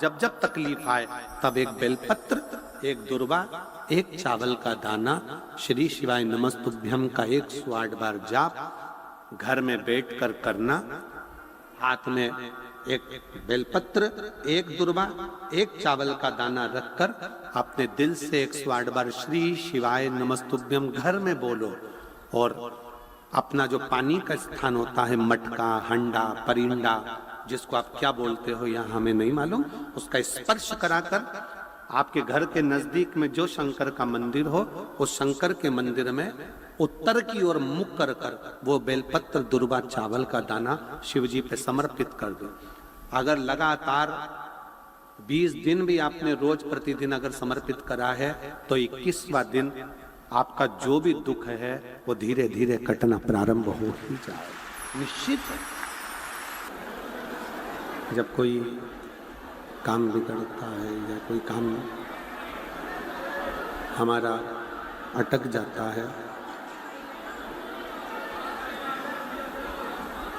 जब जब तकलीफ आए तब एक बेलपत्र, एक दुर्वा, एक चावल का दाना, श्री शिवाय नमस्तुभ्यम का 108 बार जाप घर में बैठकर करना। हाथ में एक बेलपत्र, एक दुर्वा, एक चावल का दाना रखकर अपने दिल से 108 बार श्री शिवाय नमस्तुभ्यम घर में बोलो। और अपना जो पानी का स्थान होता है, मटका, हंडा, परिंडा, जिसको आप क्या बोलते हो यहाँ हमें नहीं मालूम, उसका स्पर्श कराकर आपके घर के नजदीक में जो शंकर का मंदिर हो, उस शंकर के मंदिर में उत्तर की ओर मुख कर कर वो बेलपत्र, दुर्वा, चावल का दाना शिव जी पे समर्पित कर दो। अगर लगातार 20 दिन भी आपने रोज प्रतिदिन अगर समर्पित करा है तो 21वां दिन आपका जो भी दुख है वो धीरे धीरे कटना प्रारंभ हो ही जाए, निश्चित है। जब कोई काम बिगड़ता है या कोई काम हमारा अटक जाता है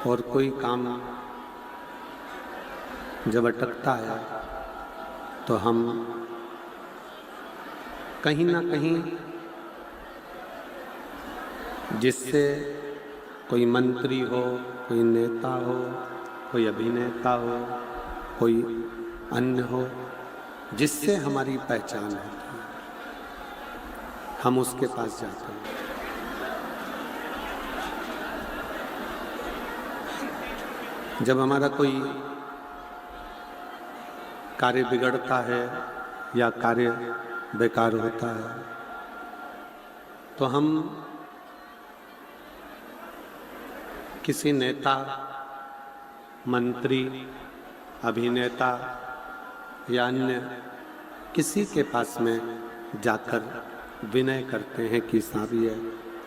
और कोई काम जब अटकता है तो हम कहीं ना कहीं जिससे कोई मंत्री हो, कोई नेता हो, कोई अभिनेता हो, कोई अन्य हो, जिससे हमारी पहचान होती है, हम उसके पास जाते हैं। जब हमारा कोई कार्य बिगड़ता है या कार्य बेकार होता है तो हम किसी नेता, मंत्री, अभिनेता या अन्य किसी के पास में जाकर विनय करते हैं कि साहब ये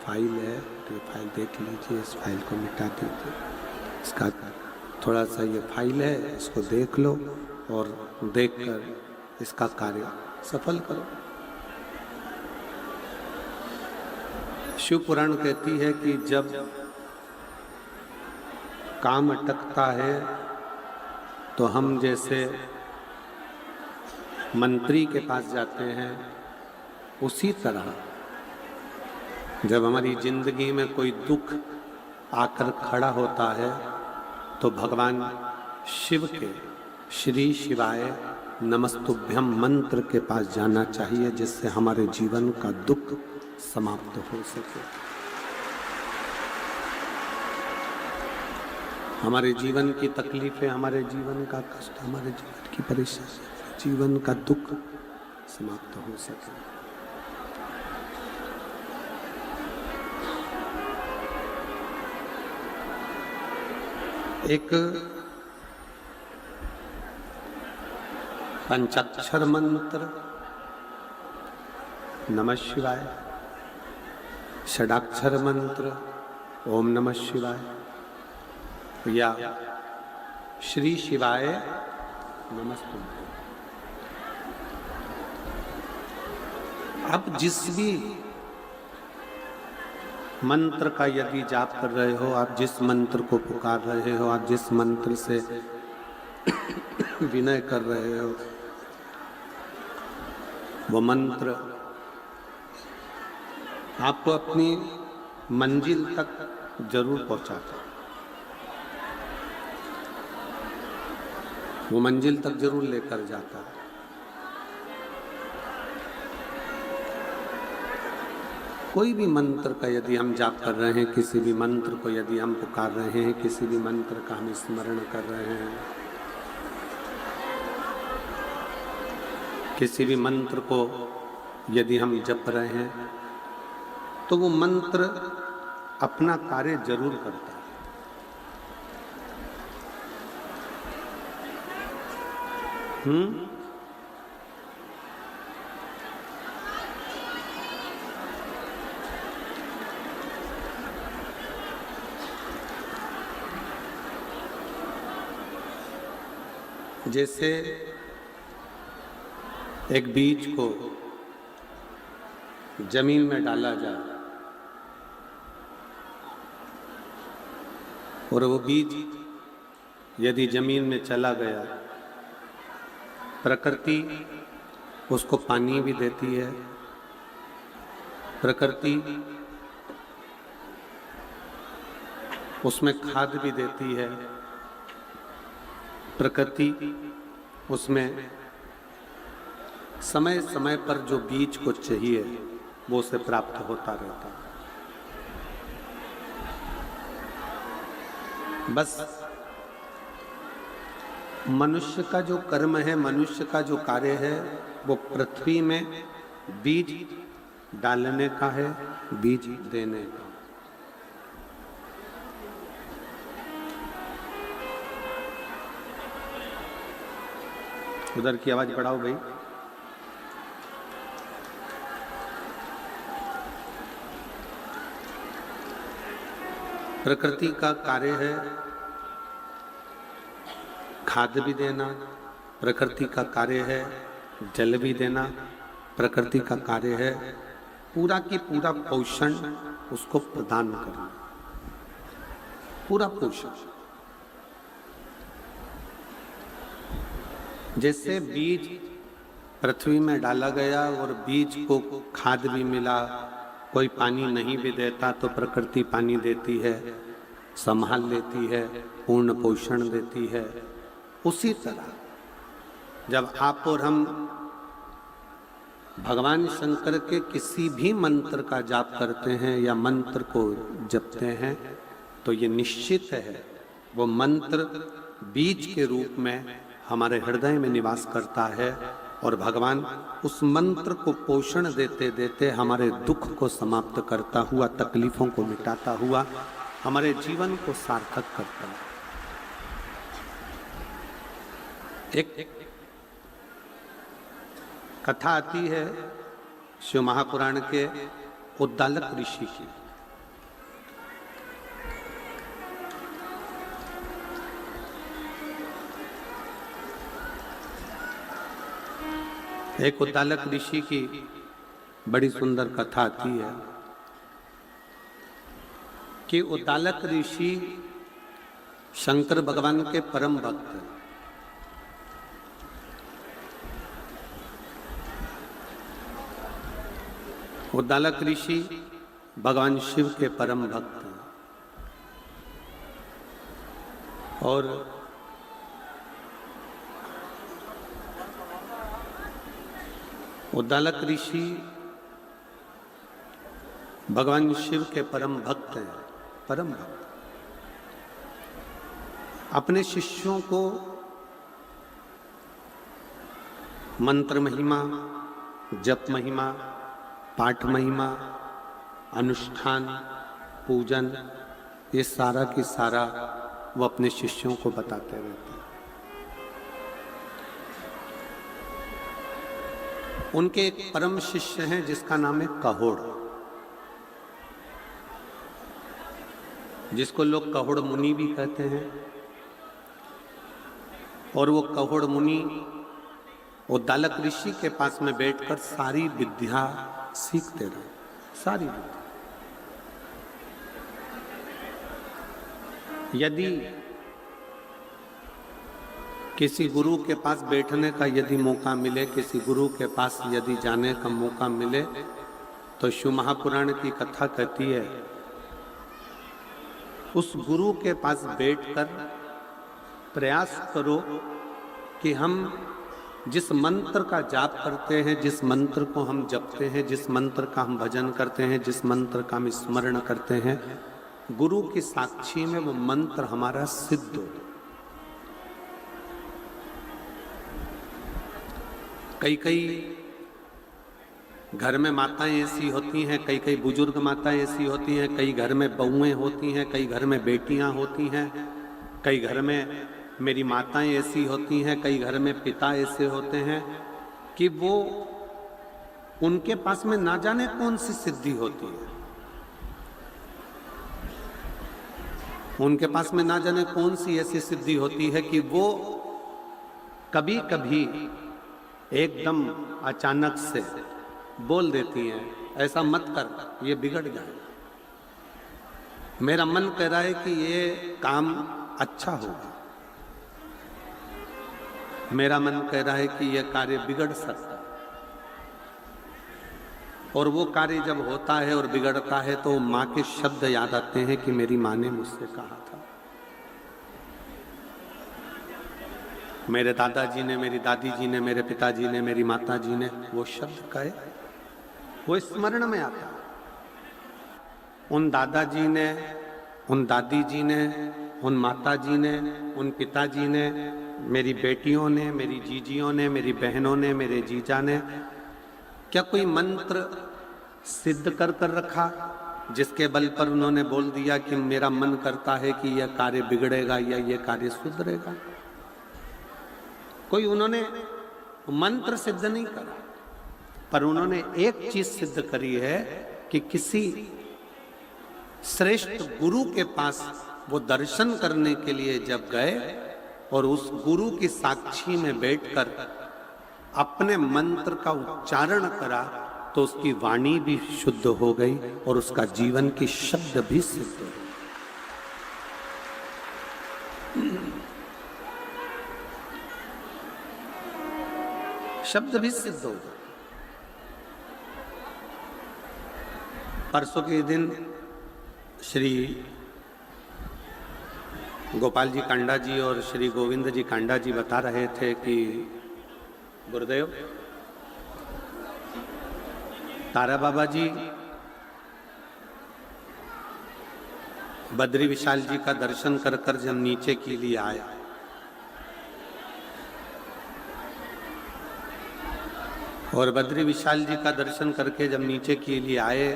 फाइल है तो ये फाइल देख लीजिए, इस फाइल को मिटा दीजिए, इसका थोड़ा सा ये फाइल है, इसको देख लो और देखकर इसका कार्य सफल करो। शिव पुराण कहती है कि जब काम अटकता है तो हम जैसे मंत्री के पास जाते हैं, उसी तरह जब हमारी जिंदगी में कोई दुख आकर खड़ा होता है तो भगवान शिव के श्री शिवाय नमस्तुभ्यम मंत्र के पास जाना चाहिए, जिससे हमारे जीवन का दुख समाप्त हो सके। हमारे जीवन की तकलीफें, हमारे जीवन का कष्ट, हमारे जीवन की परेशानी, जीवन का दुख समाप्त हो सके। एक पंचाक्षर मंत्र नमः शिवाय, षडाक्षर मंत्र ओम नमः शिवाय या श्री शिवाय नमस्तुभ्यम। आप जिस भी मंत्र का यदि जाप कर रहे हो, आप जिस मंत्र को पुकार रहे हो, आप जिस मंत्र से विनय कर रहे हो, वो मंत्र आपको अपनी मंजिल तक जरूर पहुंचाता है। वो मंजिल तक जरूर लेकर जाता है। कोई भी मंत्र का यदि हम जाप कर रहे हैं, किसी भी मंत्र को यदि हम पुकार रहे हैं, किसी भी मंत्र का हम स्मरण कर रहे हैं, किसी भी मंत्र को यदि हम जप रहे हैं, तो वो मंत्र अपना कार्य जरूर करता है। जैसे एक बीज को जमीन में डाला जाए और वो बीज यदि जमीन में चला गया प्रकृति उसको पानी भी देती है, प्रकृति उसमें खाद भी देती है, प्रकृति उसमें समय समय पर जो बीज को चाहिए वो उसे प्राप्त होता रहता है। बस मनुष्य का जो कर्म है, मनुष्य का जो कार्य है, वो पृथ्वी में बीज डालने का है, बीज देने का। उधर की आवाज बढ़ाओ भाई। प्रकृति का कार्य है खाद भी देना, प्रकृति का कार्य है जल भी देना, प्रकृति का कार्य है पूरा की पूरा पोषण उसको प्रदान करना, पूरा पोषण। जैसे बीज पृथ्वी में डाला गया और बीज को खाद भी मिला, कोई पानी नहीं भी देता तो प्रकृति पानी देती है, संभाल लेती है, पूर्ण पोषण देती है। उसी तरह जब आप और हम भगवान शंकर के किसी भी मंत्र का जाप करते हैं या मंत्र को जपते हैं तो ये निश्चित है वो मंत्र बीज के रूप में हमारे हृदय में निवास करता है और भगवान उस मंत्र को पोषण देते देते हमारे दुख को समाप्त करता हुआ, तकलीफों को मिटाता हुआ हमारे जीवन को सार्थक करता है। एक कथा आती है शिव महापुराण के उद्दालक ऋषि की। एक उद्दालक ऋषि की बड़ी सुंदर कथा आती है कि उद्दालक ऋषि शंकर भगवान के परम भक्त हैं। उद्दालक ऋषि भगवान शिव के परम भक्त हैं और उद्दालक ऋषि भगवान शिव के परम भक्त हैं, परम भक्त। अपने शिष्यों को मंत्र महिमा, जप महिमा, पाठ महिमा, अनुष्ठान, पूजन, ये सारा की सारा वो अपने शिष्यों को बताते रहते हैं। उनके एक परम शिष्य हैं जिसका नाम है कहोड़, जिसको लोग कहोड़ मुनि भी कहते हैं। और वो कहोड़ मुनि उद्दालक ऋषि के पास में बैठकर सारी विद्या सीखते रहे, सारी विद्या। यदि किसी गुरु के पास बैठने का यदि मौका मिले, किसी गुरु के पास यदि जाने का मौका मिले, तो शिव महापुराण की कथा कहती है उस गुरु के पास बैठकर प्रयास करो कि हम जिस मंत्र का जाप करते हैं, जिस मंत्र को हम जपते हैं, जिस मंत्र का हम भजन करते हैं, जिस मंत्र का हम स्मरण करते हैं, गुरु की साक्षी में वो मंत्र हमारा सिद्ध हो। कई कई घर में माताएं ऐसी होती हैं, कई कई बुजुर्ग माताएं ऐसी होती हैं, कई घर में बहुएं होती हैं, कई घर में बेटियां होती हैं, कई घर में मेरी माताएं ऐसी होती हैं, कई घर में पिता ऐसे होते हैं कि वो उनके पास में ना जाने कौन सी सिद्धि होती है, उनके पास में ना जाने कौन सी ऐसी सिद्धि होती है कि वो कभी कभी एकदम अचानक से बोल देती हैं ऐसा मत कर, ये बिगड़ जाएगा। मेरा मन कह रहा है कि ये काम अच्छा होगा, मेरा मन कह रहा है कि यह कार्य बिगड़ सकता है, और वो कार्य जब होता है और बिगड़ता है तो माँ के शब्द याद आते हैं कि मेरी माँ ने मुझसे कहा था, मेरे दादाजी ने, मेरी दादी जी ने, मेरे पिताजी ने, मेरी माता जी ने वो शब्द कहे, वो स्मरण में आता है। उन दादाजी ने, उन दादी जी ने, उन माता जी ने, उन पिताजी ने, मेरी बेटियों ने, मेरी जीजियों ने, मेरी बहनों ने, मेरे जीजा ने क्या कोई मंत्र सिद्ध कर कर रखा जिसके बल पर उन्होंने बोल दिया कि मेरा मन करता है कि यह कार्य बिगड़ेगा या यह कार्य सुधरेगा? कोई उन्होंने मंत्र सिद्ध नहीं करा, पर उन्होंने एक चीज सिद्ध करी है कि किसी श्रेष्ठ गुरु के पास वो दर्शन करने के लिए जब गए और उस गुरु की साक्षी में बैठकर अपने मंत्र का उच्चारण करा तो उसकी वाणी भी शुद्ध हो गई और उसका जीवन की शब्द भी सिद्ध हो गई। शब्द भी सिद्ध हो गए। परसों के दिन श्री गोपाल जी कांडा जी और श्री गोविंद जी कांडा जी बता रहे थे कि गुरुदेव, तारा बाबा जी बद्री विशाल जी का दर्शन कर कर जब नीचे के लिए आए और बद्री विशाल जी का दर्शन करके जब नीचे के लिए आए,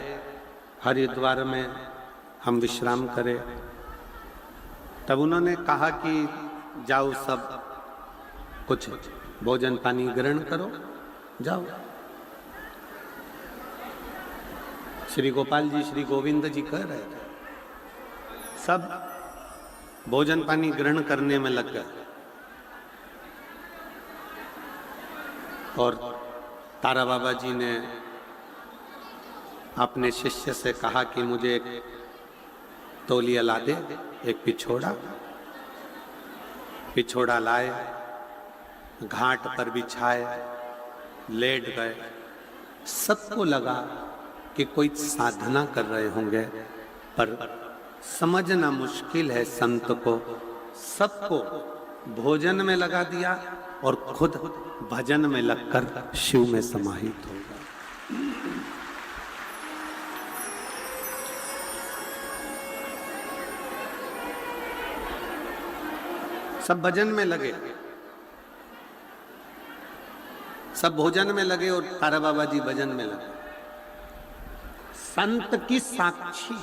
हरिद्वार में हम विश्राम करें, तब उन्होंने कहा कि जाओ सब कुछ भोजन पानी ग्रहण करो, जाओ। श्री गोपाल जी, श्री गोविंद जी कह रहे थे, सब भोजन पानी ग्रहण करने में लग गए और तारा बाबा जी ने अपने शिष्य से कहा कि मुझे एक तौलिया ला दे, एक पिछोड़ा लाए, घाट पर बिछाए, लेट गए। सबको लगा कि कोई साधना कर रहे होंगे, पर समझना मुश्किल है संत को। सबको भोजन में लगा दिया और खुद भजन में लगकर शिव में समाहित हो गए। सब भजन में लगे, सब भोजन में लगे और तारा बाबा जी भजन में लगे। संत की साक्षी,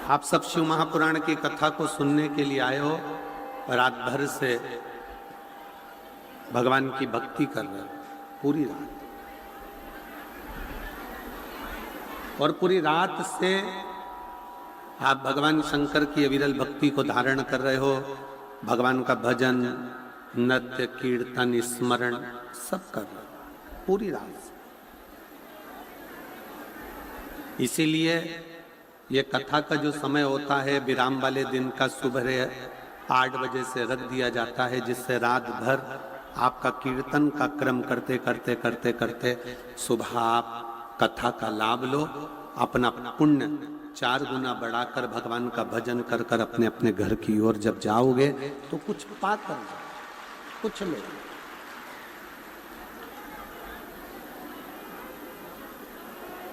आप सब शिव महापुराण की कथा को सुनने के लिए आए हो, रात भर से भगवान की भक्ति कर रहे हो, पूरी रात, और पूरी रात से आप भगवान शंकर की अविरल भक्ति को धारण कर रहे हो। भगवान का भजन, नृत्य, कीर्तन, स्मरण सब कर रहे हो पूरी रात से। इसीलिए ये कथा का जो समय होता है विराम वाले दिन का सुबह 8 बजे से रख दिया जाता है, जिससे रात भर आपका कीर्तन का क्रम करते करते करते करते सुबह आप कथा का लाभ लो, अपना पुण्य 4 गुना बढ़ाकर भगवान का भजन कर कर अपने अपने घर की ओर जब जाओगे तो कुछ पाकर जाओ, कुछ लो।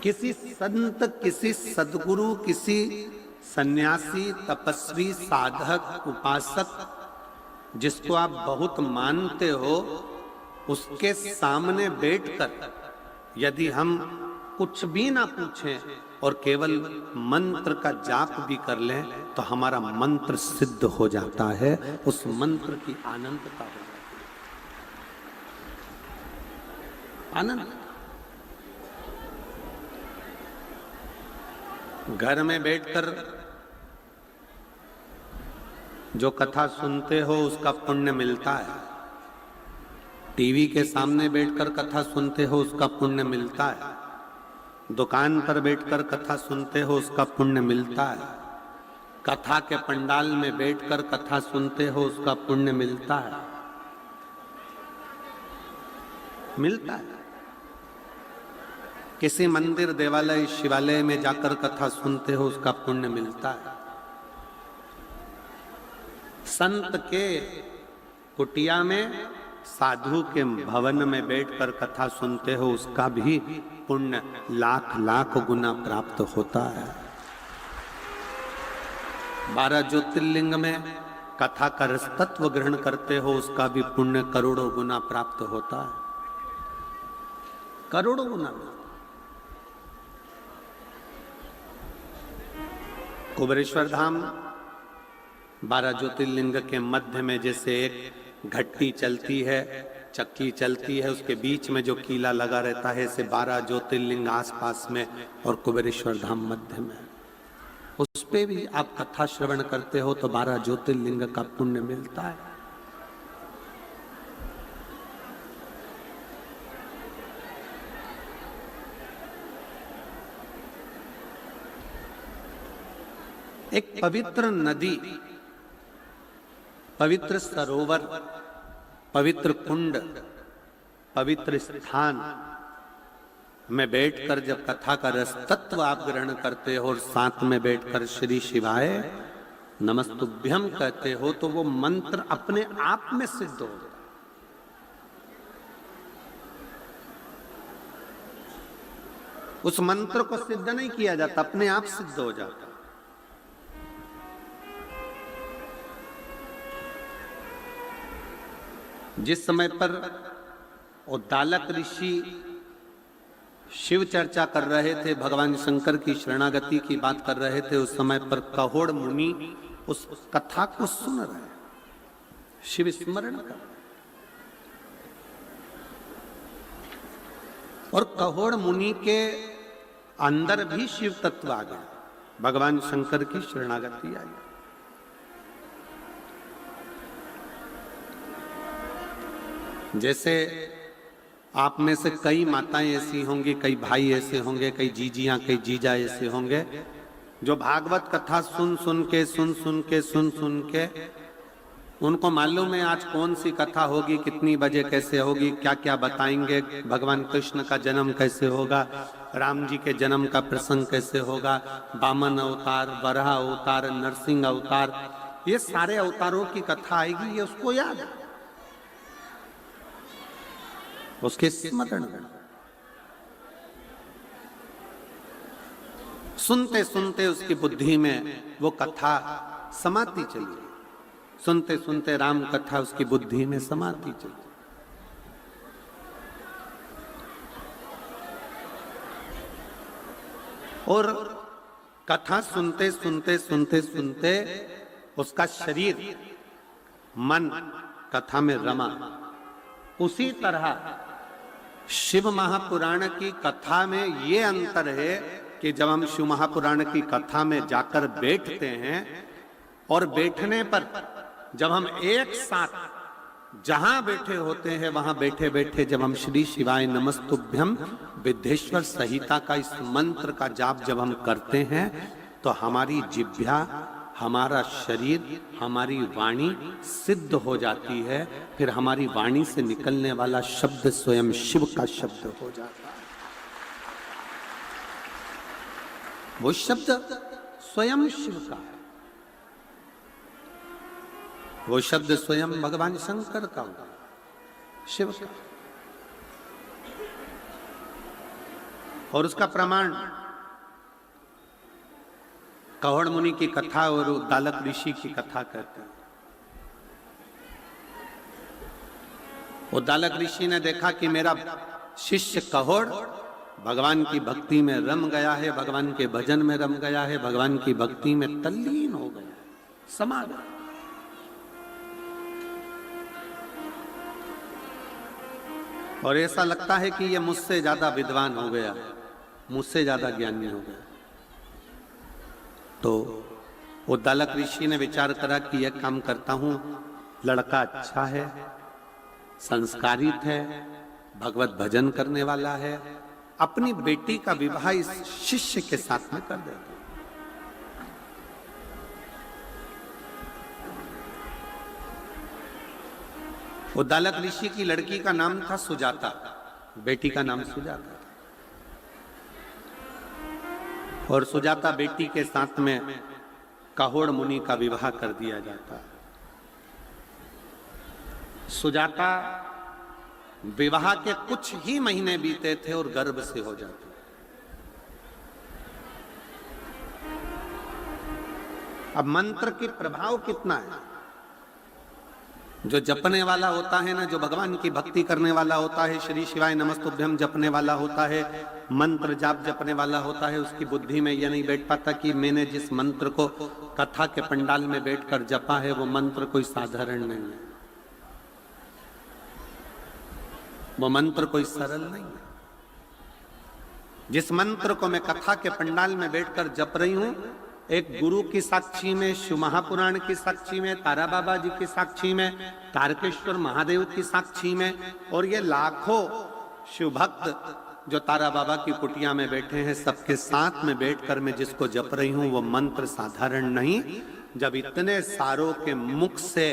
किसी संत, किसी सद्गुरु, किसी सन्यासी, तपस्वी, साधक, उपासक जिसको आप बहुत मानते हो, उसके सामने बैठकर यदि हम कुछ भी ना पूछें और केवल मंत्र का जाप भी कर लें तो हमारा मंत्र सिद्ध हो जाता है। उस मंत्र की अनंतता हो जाती है, आनंद। घर में बैठकर जो कथा सुनते हो उसका पुण्य मिलता है, टीवी के सामने बैठकर कथा सुनते हो उसका पुण्य मिलता है, दुकान पर बैठकर कथा सुनते हो उसका पुण्य मिलता है, कथा के पंडाल में बैठकर कथा सुनते हो उसका पुण्य मिलता है, मिलता है। किसी मंदिर, देवालय, शिवालय में जाकर कथा सुनते हो उसका पुण्य मिलता है। संत के कुटिया में, साधु के भवन में बैठकर कथा सुनते हो उसका भी पुण्य लाख लाख गुना प्राप्त होता है। 12 ज्योतिर्लिंग में कथा का रसतत्व ग्रहण करते हो उसका भी पुण्य करोड़ों गुना प्राप्त होता है, करोड़ों गुना। कुबेरेश्वर धाम 12 ज्योतिर्लिंग के मध्य में जैसे एक घट्टी चलती है, चक्की चलती है, उसके बीच में जो कीला लगा रहता है, ऐसे 12 ज्योतिर्लिंग आसपास में और कुबेरेश्वर धाम मध्य में। उस पे भी आप कथा श्रवण करते हो तो 12 ज्योतिर्लिंग का पुण्य मिलता है। एक पवित्र नदी, पवित्र सरोवर, पवित्र कुंड, पवित्र स्थान में बैठकर जब कथा का रस तत्व आप ग्रहण करते हो और साथ में बैठकर श्री शिवाय नमस्तुभ्यम कहते हो तो वो मंत्र अपने आप में सिद्ध हो जाता है। उस मंत्र को सिद्ध नहीं किया जाता, अपने आप सिद्ध हो जाता। जिस समय पर उद्दालक ऋषि शिव चर्चा कर रहे थे, भगवान शंकर की शरणागति की बात कर रहे थे, उस समय पर कहोड़ मुनि उस कथा को सुन रहे, शिव स्मरण कर। और कहोड़ मुनि के अंदर भी शिव तत्व आ गया, भगवान शंकर की शरणागति आई। जैसे आप में से कई माताएं ऐसी होंगी, कई भाई ऐसे होंगे, कई जीजियां, कई जीजा ऐसे होंगे जो भागवत कथा सुन सुन के उनको मालूम है आज कौन सी कथा होगी, कितनी बजे कैसे होगी, क्या क्या बताएंगे, भगवान कृष्ण का जन्म कैसे होगा, राम जी के जन्म का प्रसंग कैसे होगा, वामन अवतार, वराह अवतार, नरसिंह अवतार, ये सारे अवतारों की कथा आएगी, ये उसको याद है, उसके स्मरण में। सुनते सुनते उसकी बुद्धि में वो कथा समाती चली, सुनते सुनते राम कथा उसकी बुद्धि में समाती चली। और कथा सुनते सुनते उसका शरीर, मन कथा में रमा। उसी तरह शिव महापुराण की कथा में ये अंतर है कि जब हम शिव महापुराण की कथा में जाकर बैठते हैं और बैठने पर जब हम एक साथ जहां बैठे होते हैं वहां बैठे बैठे जब हम श्री शिवाय नमस्तुभ्यम विद्येश्वर संहिता का इस मंत्र का जाप जब हम करते हैं तो हमारी जिह्वा, हमारा शरीर, हमारी वाणी सिद्ध हो जाती है। फिर हमारी वाणी से निकलने वाला शब्द स्वयं शिव का शब्द हो जाता है। वो शब्द स्वयं शिव का है, वो शब्द स्वयं भगवान शंकर का होगा, शिव का। और उसका प्रमाण कहोड़ मुनि की कथा और उद्दालक ऋषि की कथा कहते हैं। उद्दालक ऋषि ने देखा कि मेरा शिष्य कहोड़ भगवान की भक्ति में रम गया है, भगवान के भजन में रम गया है, भगवान की भक्ति में तल्लीन हो गया है, समा गया। और ऐसा लगता है कि ये मुझसे ज्यादा विद्वान हो गया, मुझसे ज्यादा ज्ञानी हो गया। तो उद्दालक ऋषि ने विचार करा कि यह काम करता हूं, लड़का अच्छा है, संस्कारित है, भगवत भजन करने वाला है, अपनी बेटी का विवाह इस शिष्य के साथ में कर देता। उद्दालक ऋषि की लड़की का नाम था सुजाता, बेटी का नाम सुजाता था। और सुजाता बेटी के साथ में काहोड़ मुनि का विवाह कर दिया जाता। सुजाता विवाह के कुछ ही महीने बीते थे और गर्भ से हो जाती। अब मंत्र के प्रभाव कितना है। जो जपने वाला होता है ना, जो भगवान की भक्ति करने वाला होता है, श्री शिवाय नमस्तुभ्यम जपने वाला होता है, मंत्र जाप जपने वाला होता है, उसकी बुद्धि में यह नहीं बैठ पाता कि मैंने जिस मंत्र को कथा के पंडाल में बैठकर जपा है वो मंत्र कोई साधारण नहीं है, वो मंत्र कोई सरल नहीं है। जिस मंत्र को मैं कथा के पंडाल में बैठकर जप रही हूं, एक गुरु की साक्षी में, शिव महापुराण की साक्षी में, तारा बाबा जी की साक्षी में, तारकेश्वर महादेव की साक्षी में, और ये लाखों शिव भक्त जो तारा बाबा की कुटिया में बैठे हैं, सबके साथ में बैठकर मैं जिसको जप रही हूं वो मंत्र साधारण नहीं। जब इतने सारों के मुख से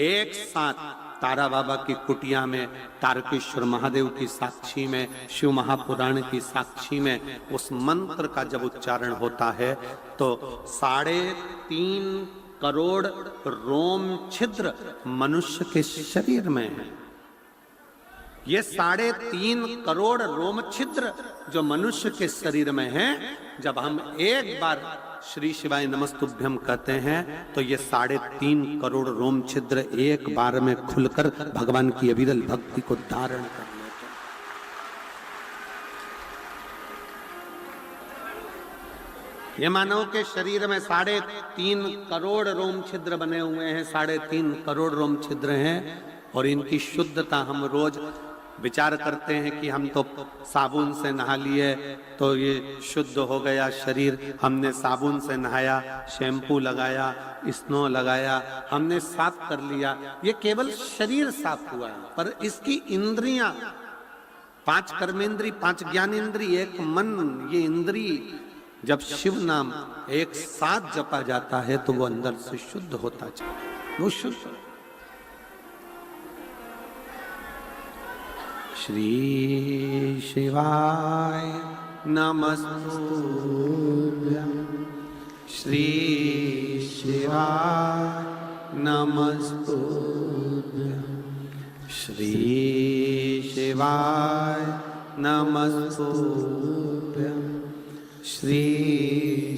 एक साथ तारा बाबा की कुटिया में, तारकेश्वर महादेव की साक्षी में, शिव महापुराण की साक्षी में उस मंत्र का जब उच्चारण होता है तो 3.5 करोड़ रोम छिद्र मनुष्य के शरीर में है। ये 3.5 करोड़ रोम छिद्र जो मनुष्य के शरीर में है, जब हम एक बार श्री शिवाय नमस्तुभ्यम कहते हैं तो ये 3.5 करोड़ रोम छिद्र एक बार में खुलकर भगवान की अविरल भक्ति को धारण कर लेते हैं। ये मानव के शरीर में 3.5 करोड़ रोम छिद्र बने हुए हैं, 3.5 करोड़ रोम छिद्र हैं, और इनकी शुद्धता हम रोज विचार करते हैं कि हम तो साबुन से नहा लिए तो ये शुद्ध हो गया शरीर, हमने साबुन से नहाया, शैम्पू लगाया, स्नो लगाया, हमने साफ कर लिया, ये केवल शरीर साफ हुआ है। पर इसकी इंद्रियां, 5 कर्मेंद्री, 5 ज्ञानेंद्री, एक मन, ये इंद्री जब शिव नाम एक साथ जपा जाता है तो वो अंदर से शुद्ध होता जाता, वो शुद्ध। श्री शिवाय नमस्तुभ्यं, श्री शिवाय नमस्तुभ्यं, श्री शिवाय नमस्तुभ्यं, श्री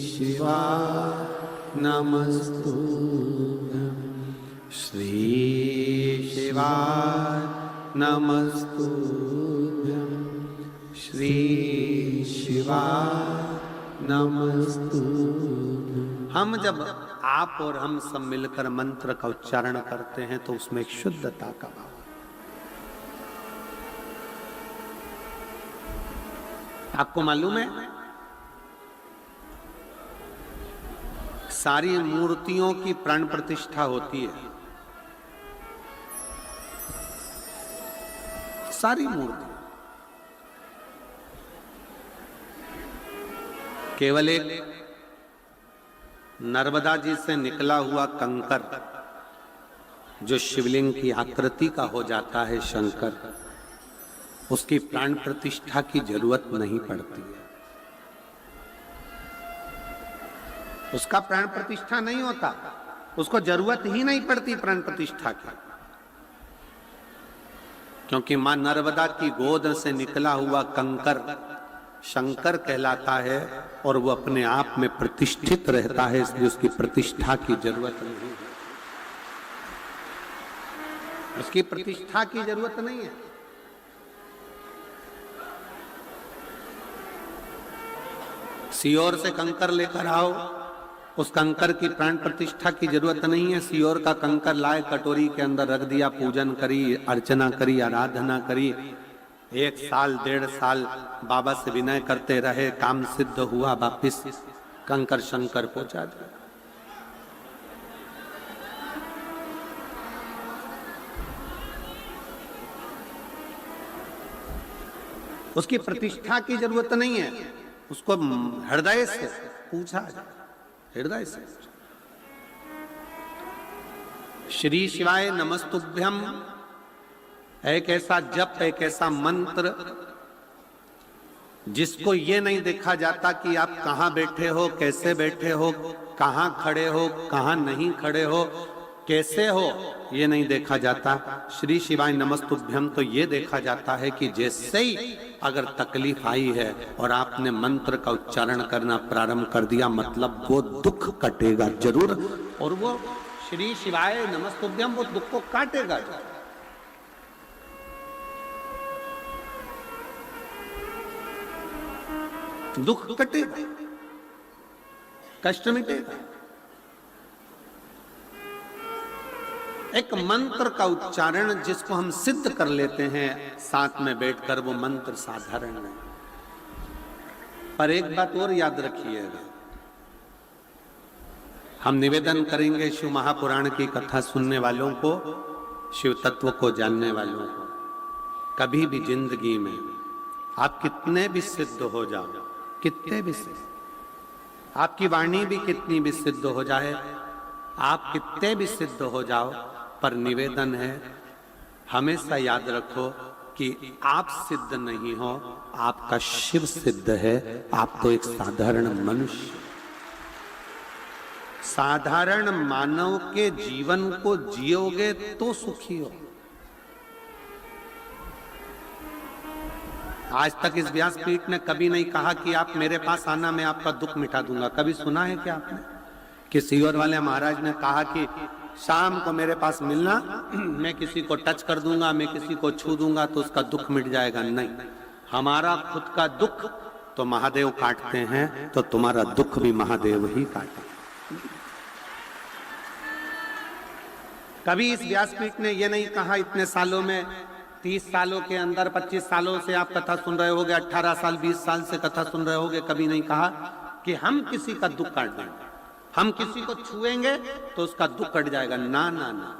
शिवाय नमस्तुभ्यं, श्री शिवाय नमस्तुभ्यं, श्री शिवाय नमस्तुभ्यं। हम जब आप और हम सब मिलकर मंत्र का उच्चारण करते हैं तो उसमें एक शुद्धता का भाव। आपको मालूम है सारी मूर्तियों की प्राण प्रतिष्ठा होती है, सारी मूर्ति। केवल एक नर्मदा जी से निकला हुआ कंकर जो शिवलिंग की आकृति का हो जाता है शंकर, उसकी प्राण प्रतिष्ठा की जरूरत नहीं पड़ती है, उसका प्राण प्रतिष्ठा नहीं होता, उसको जरूरत ही नहीं पड़ती प्राण प्रतिष्ठा की, क्योंकि मां नर्मदा की गोद से निकला हुआ कंकर शंकर कहलाता है और वो अपने आप में प्रतिष्ठित रहता है, इसलिए उसकी प्रतिष्ठा की जरूरत नहीं है, उसकी प्रतिष्ठा की जरूरत नहीं है। सियोर से कंकर लेकर आओ, उस कंकर की प्राण प्रतिष्ठा की जरूरत नहीं है। सियोर का कंकर लाए, कटोरी के अंदर रख दिया, पूजन करी, अर्चना करी, आराधना करी, 1 साल 1.5 साल बाबा से विनय करते रहे, काम सिद्ध हुआ, वापिस कंकर शंकर पहुंचा दिया। उसकी प्रतिष्ठा की जरूरत नहीं है, उसको हृदय से पूछा जाए, हृदय से। श्री शिवाय नमस्तुभ्यम एक ऐसा जप, एक ऐसा मंत्र जिसको ये नहीं देखा जाता कि आप कहाँ बैठे हो, कैसे बैठे हो, कहाँ खड़े हो, कहाँ नहीं खड़े हो, कैसे हो, ये नहीं देखा जाता। श्री शिवाय नमस्तुभ्यम तो ये देखा जाता है कि जैसे ही अगर तकलीफ आई है और आपने मंत्र का उच्चारण करना प्रारंभ कर दिया, मतलब वो दुख कटेगा जरूर, और वो श्री शिवाय नमस्तुभ्यम वो दुख को काटेगा। दुख कटेगा, कष्ट मिटेगा। एक मंत्र का उच्चारण जिसको हम सिद्ध कर लेते हैं साथ में बैठकर, वो मंत्र साधारण नहीं। पर एक बात और याद रखिएगा, हम निवेदन करेंगे शिव महापुराण की कथा सुनने वालों को, शिव तत्व को जानने वालों को, कभी भी जिंदगी में आप कितने भी सिद्ध हो जाओ, कितने भी सिद्ध, आपकी वाणी भी कितनी भी सिद्ध हो जाए, आप कितने भी सिद्ध हो जाओ, पर निवेदन है हमेशा याद रखो कि आप सिद्ध नहीं हो, आपका शिव सिद्ध है। आप तो एक साधारण मनुष्य, साधारण मानव के जीवन को जियोगे तो सुखी हो। आज तक इस व्यासपीठ ने कभी नहीं कहा कि आप मेरे पास आना, मैं आपका दुख मिटा दूंगा। कभी सुना है क्या आपने? किसी और वाले महाराज ने कहा कि शाम को मेरे पास मिलना, मैं किसी को टच कर दूंगा, मैं किसी को छू दूंगा तो उसका दुख मिट जाएगा। नहीं, हमारा खुद का दुख तो महादेव काटते हैं, तो तुम्हारा दुख भी महादेव ही काटे। कभी इस व्यासपीठ ने यह नहीं कहा, इतने सालों में 30 सालों के अंदर 25 सालों से आप कथा सुन रहे होगे, 18 साल 20 साल से कथा सुन रहे होगे, कभी नहीं कहा कि हम किसी का दुख काट देंगे, हम किसी को छुएंगे तो उसका दुख कट जाएगा। ना ना ना,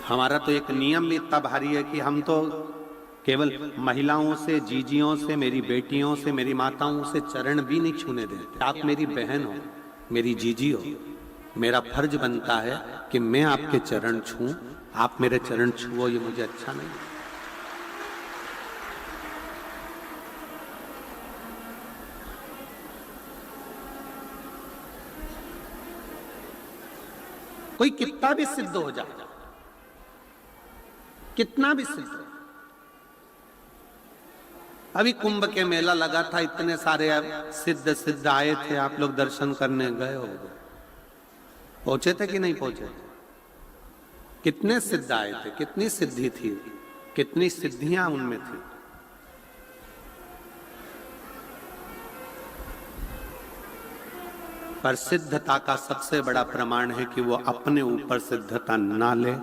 हमारा तो एक नियम भी इतना भारी है कि हम तो केवल महिलाओं से, जीजियों से, मेरी बेटियों से, मेरी माताओं से चरण भी नहीं छूने देते। आप मेरी बहन हो, मेरी जीजी हो, मेरा फर्ज बनता है कि मैं आपके चरण छूं, आप मेरे चरण छुओ, ये मुझे अच्छा नहीं। कोई कितना भी सिद्ध हो जाए, कितना भी सिद्ध। अभी कुंभ के मेला लगा था, इतने सारे सिद्ध सिद्ध आए थे, आप लोग दर्शन करने गए हो, पहुंचे थे कि नहीं पहुंचे? कितने सिद्ध आए थे, कितनी सिद्धि थी, कितनी सिद्धियां उनमें थी। पर सिद्धता का सबसे बड़ा प्रमाण है कि वो अपने ऊपर सिद्धता ना ले,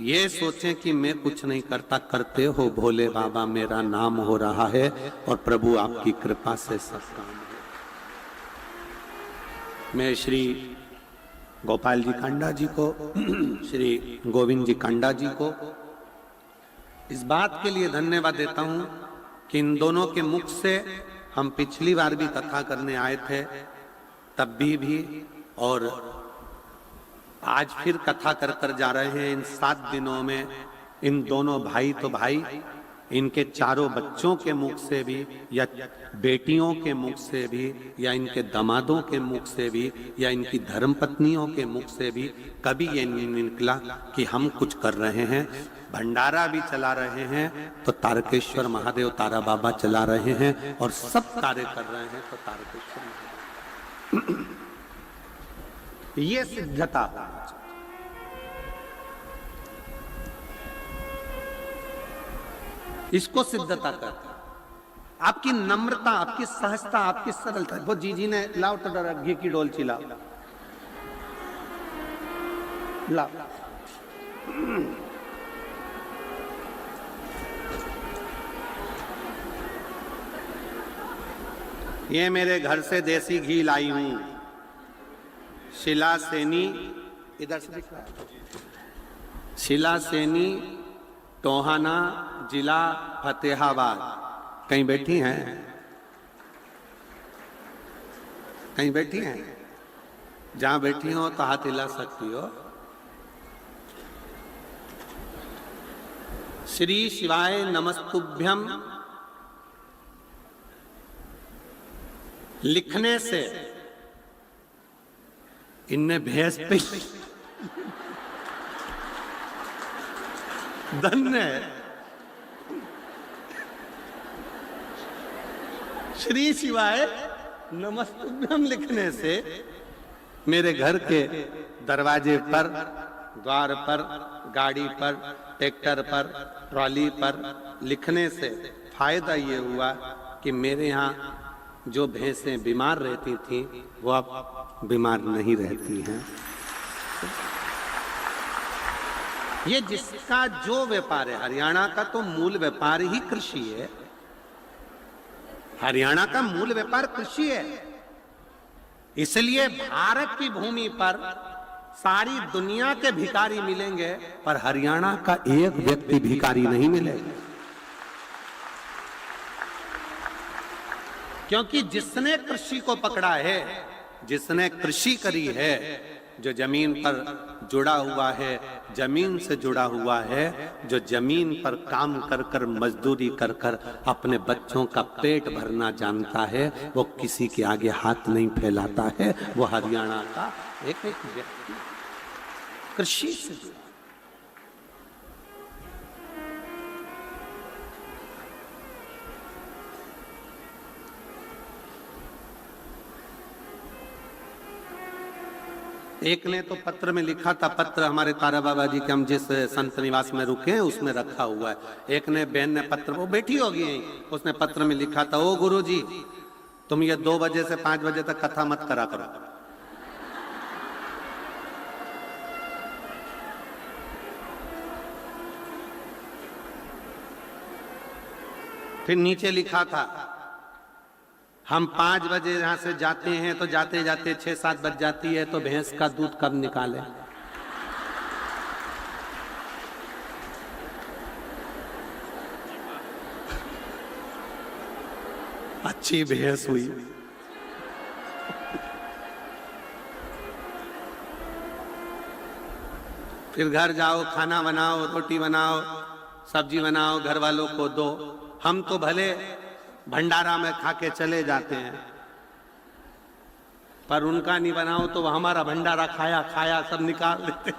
ये सोचें कि मैं कुछ नहीं करता, करते हो भोले बाबा, मेरा नाम हो रहा है और प्रभु आपकी कृपा से सब काम है। मैं श्री गोपाल जी कांडा जी को, श्री गोविंद जी कांडा जी को इस बात के लिए धन्यवाद देता हूं कि इन दोनों के मुख से हम पिछली बार भी कथा करने आए थे, तब भी और आज फिर कथा कर कर जा रहे हैं। इन 7 दिनों में इन दोनों भाई तो भाई, इनके चारों बच्चों के मुख से भी, या बेटियों के मुख से भी, या इनके दामादों के मुख से भी, या इनकी धर्मपत्नियों के मुख से भी कभी ये नहीं निकला कि हम कुछ कर रहे हैं। भंडारा भी चला रहे हैं तो तारकेश्वर महादेव, तारा बाबा चला रहे हैं, और सब कार्य कर रहे हैं तो तारकेश्वर महादेव। ये सिद्धता होना चाहिए। इसको सिद्धता कहते हैं। आपकी नम्रता, आपकी सहजता, आपकी सरलता। वो जीजी ने लाओ तो घी की डोलची लाओ, लाओ। ये मेरे घर से देसी घी लाई हूं, शिला सेनी, इधर से दिख रहा है, शिला सेनी, टोहाना, जिला फतेहाबाद। कहीं बैठी हैं? कहीं बैठी हैं? जहां बैठी हो तो हाथ हिला सकती हो। श्री शिवाय नमस्तुभ्यम लिखने से इनने भैंस पे धन्य है। श्री शिवाय नमस्तुभ्यम लिखने से मेरे घर के दरवाजे पर, द्वार पर, गाड़ी पर, ट्रैक्टर पर, ट्रॉली पर लिखने से फायदा ये हुआ कि मेरे यहाँ जो भैंसें बीमार रहती थीं वो अब बीमार नहीं रहती हैं। ये जिसका जो व्यापार है, हरियाणा का तो मूल व्यापार ही कृषि है। हरियाणा का मूल व्यापार कृषि है, इसलिए भारत की भूमि पर सारी दुनिया के भिखारी मिलेंगे पर हरियाणा का एक व्यक्ति भिखारी नहीं मिलेगा। क्योंकि जिसने कृषि को पकड़ा है, जिसने कृषि करी है, जो जमीन पर जुड़ा हुआ है, जमीन से जुड़ा हुआ है, जो जमीन पर काम कर कर मजदूरी कर कर अपने बच्चों का पेट भरना जानता है, वो किसी के आगे हाथ नहीं फैलाता है। वो हरियाणा का एक व्यक्ति कृषि से जुड़ा। एक ने तो पत्र में लिखा था, पत्र हमारे तारा बाबा जी के हम जिस संत निवास में रुके हैं उसमें रखा हुआ है। एक ने बहन ने पत्र, वो बैठी होगी यहीं, उसने पत्र में लिखा था, ओ गुरु जी तुम ये 2 बजे से 5 बजे तक कथा मत करा करो। फिर नीचे लिखा था, हम 5 बजे यहां से जाते हैं तो जाते जाते 6-7 बज जाती है, तो भैंस का दूध कब निकालें। अच्छी भैंस हुई। फिर घर जाओ, खाना बनाओ, रोटी बनाओ, सब्जी बनाओ, घर वालों को दो। हम तो भले भंडारा में खा के चले जाते हैं, पर उनका नहीं बनाओ तो हमारा भंडारा खाया खाया सब निकाल देते।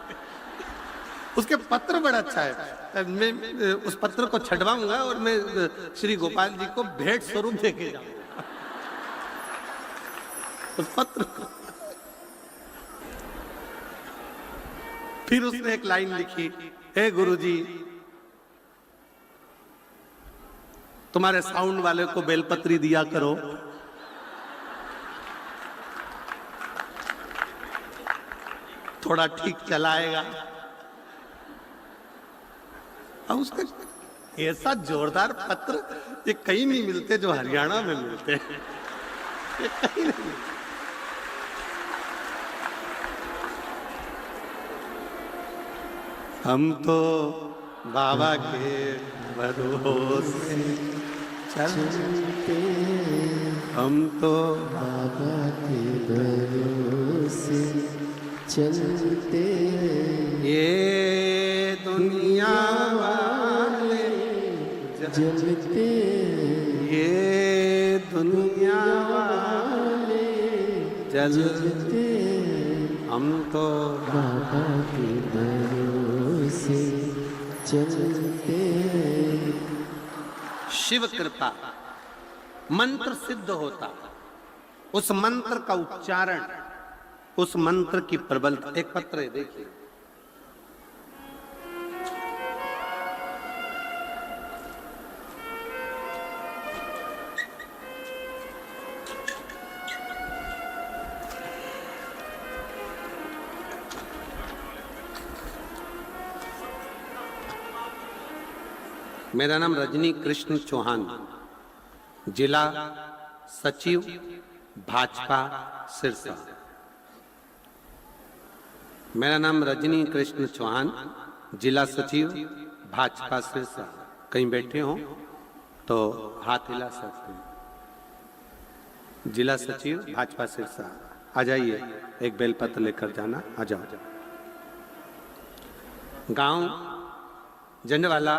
उसके पत्र बड़ा अच्छा है, मैं उस पत्र को छटवाऊंगा और मैं श्री गोपाल जी को भेंट स्वरूप देके जाऊंगा उस पत्र को। फिर उसने एक लाइन लिखी, हे गुरुजी तुम्हारे साउंड वाले को बेलपत्री दिया करो। थोड़ा ठीक चलाएगा। अब उसका ऐसा जोरदार पत्र ये कहीं नहीं मिलते जो हरियाणा में मिलते हैं, ये कहीं नहीं मिलते। हम तो बाबा के भरोसे चलते, हम तो बाबा के भरोसे चलते, ये दुनिया वाले जलते, ये दुनिया वाले जलते, हम तो बाबा के भरोसे चलते। शिव कृपा मंत्र सिद्ध होता, उस मंत्र का उच्चारण, उस मंत्र की प्रबलता। एक पत्र है देखिए, मेरा नाम रजनी कृष्ण चौहान, जिला सचिव भाजपा सिरसा। मेरा नाम रजनी कृष्ण चौहान, जिला सचिव भाजपा सिरसा। कहीं बैठे हो तो हाथ हिला सकते हैं। जिला सचिव भाजपा सिरसा, आ जाइए, एक बेलपत्र लेकर जाना, आ जाओ। गांव जंडवाला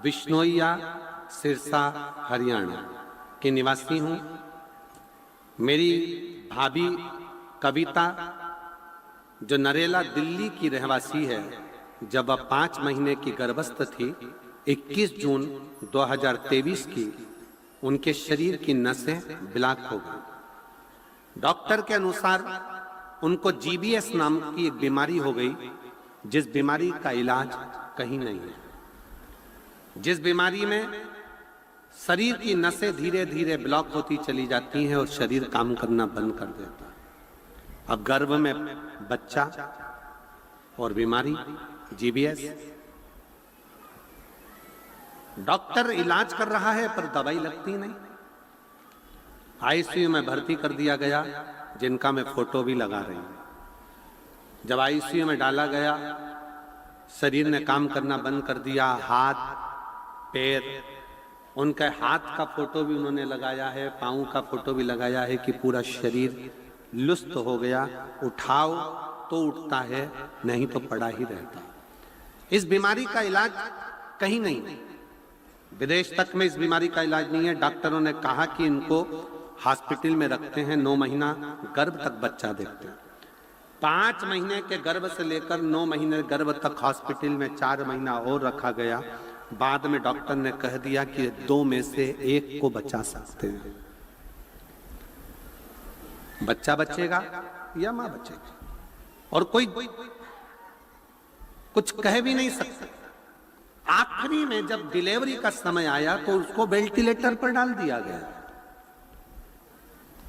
बिश्नोइया, सिरसा, हरियाणा की निवासी हूं। मेरी भाभी कविता जो नरेला दिल्ली की रहवासी है, जब वह 5 महीने की गर्भस्थ थी, 21 जून 2023 की उनके शरीर की नसें ब्लॉक हो गई। डॉक्टर के अनुसार उनको GBS नाम की एक बीमारी हो गई, जिस बीमारी का इलाज कहीं नहीं है, जिस बीमारी में शरीर की नसें धीरे धीरे ब्लॉक होती चली जाती हैं और शरीर काम करना बंद कर देता है। अब गर्भ में बच्चा और बीमारी GBS। डॉक्टर इलाज कर रहा है पर दवाई लगती नहीं। ICU में भर्ती कर दिया गया, जिनका मैं फोटो भी लगा रही हूं। जब ICU में डाला गया, शरीर ने काम करना बंद कर दिया। हाथ पैर, उनके हाथ का फोटो भी उन्होंने लगाया है, पांव का फोटो भी लगाया है कि पूरा शरीर लुस्त हो गया। उठाओ तो उठता है, नहीं तो पड़ा ही रहता। इस बीमारी का इलाज कहीं नहीं, विदेश तक में इस बीमारी का इलाज नहीं है। डॉक्टरों ने कहा कि इनको हॉस्पिटल में रखते हैं, 9 महीना गर्भ तक बच्चा देखते हैं। 5 महीने के गर्भ से लेकर 9 महीने गर्भ तक हॉस्पिटल में 4 महीना और रखा गया। बाद में डॉक्टर ने कह दिया कि 2 में से 1 को बचा सकते हैं। बच्चा बचेगा या मां बचेगी, और कोई कुछ कह भी नहीं सकता। आखिरी में जब डिलीवरी का समय आया तो उसको वेंटिलेटर पर डाल दिया गया,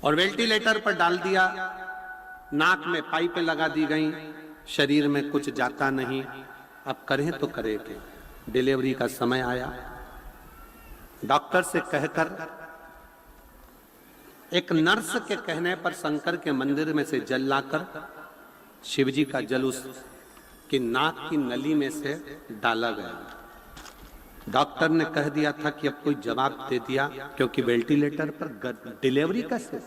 और वेंटिलेटर पर डाल दिया, नाक में पाइपें लगा दी गई, शरीर में कुछ जाता नहीं। अब करें तो करें क्या? डिलीवरी का समय आया, डॉक्टर से कहकर, एक नर्स के कहने पर शंकर के मंदिर में से जल लाकर शिवजी का जल उस की नाक की नली में से डाला गया। डॉक्टर ने कह दिया था कि अब कोई जवाब दे दिया, क्योंकि वेंटिलेटर पर डिलीवरी कैसे।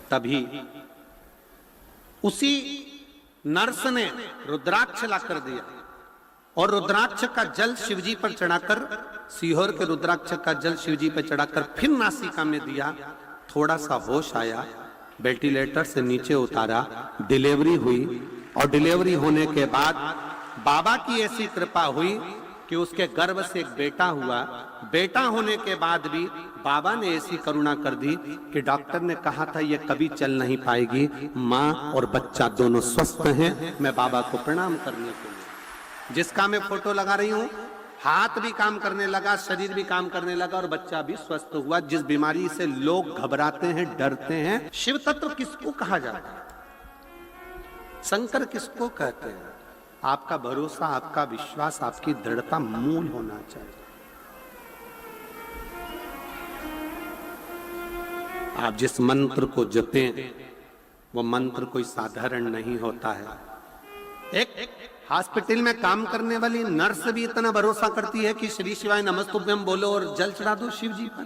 तभी उसी नर्स ने रुद्राक्ष ला कर दिया, और रुद्राक्ष का जल शिवजी पर चढ़ाकर, सीहोर के रुद्राक्ष का जल शिवजी पर चढ़ाकर फिर नासिका में दिया। थोड़ा सा होश आया, वेंटिलेटर से नीचे उतारा, डिलीवरी हुई। और डिलीवरी होने के बाद बाबा की ऐसी कृपा हुई कि उसके गर्भ से एक बेटा हुआ। बेटा होने के बाद भी बाबा ने ऐसी करुणा कर दी कि डॉक्टर ने कहा था ये कभी चल नहीं पाएगी। माँ और बच्चा दोनों स्वस्थ हैं। मैं बाबा को प्रणाम करने के लिए, जिसका मैं फोटो लगा रही हूँ, हाथ भी काम करने लगा, शरीर भी काम करने लगा, और बच्चा भी स्वस्थ हुआ। जिस बीमारी से लोग घबराते हैं, डरते हैं, शिव तत्व किसको कहा जाता है? शंकर किसको कहते हैं? आपका भरोसा, आपका विश्वास, आपकी दृढ़ता मूल होना चाहिए। आप जिस मंत्र को जपें, वो मंत्र कोई साधारण नहीं होता है। एक हॉस्पिटल में काम करने वाली नर्स भी इतना भरोसा करती है कि श्री शिवाय नमस्तुभ्यम बोलो और जल चढ़ा दो शिव जी पर।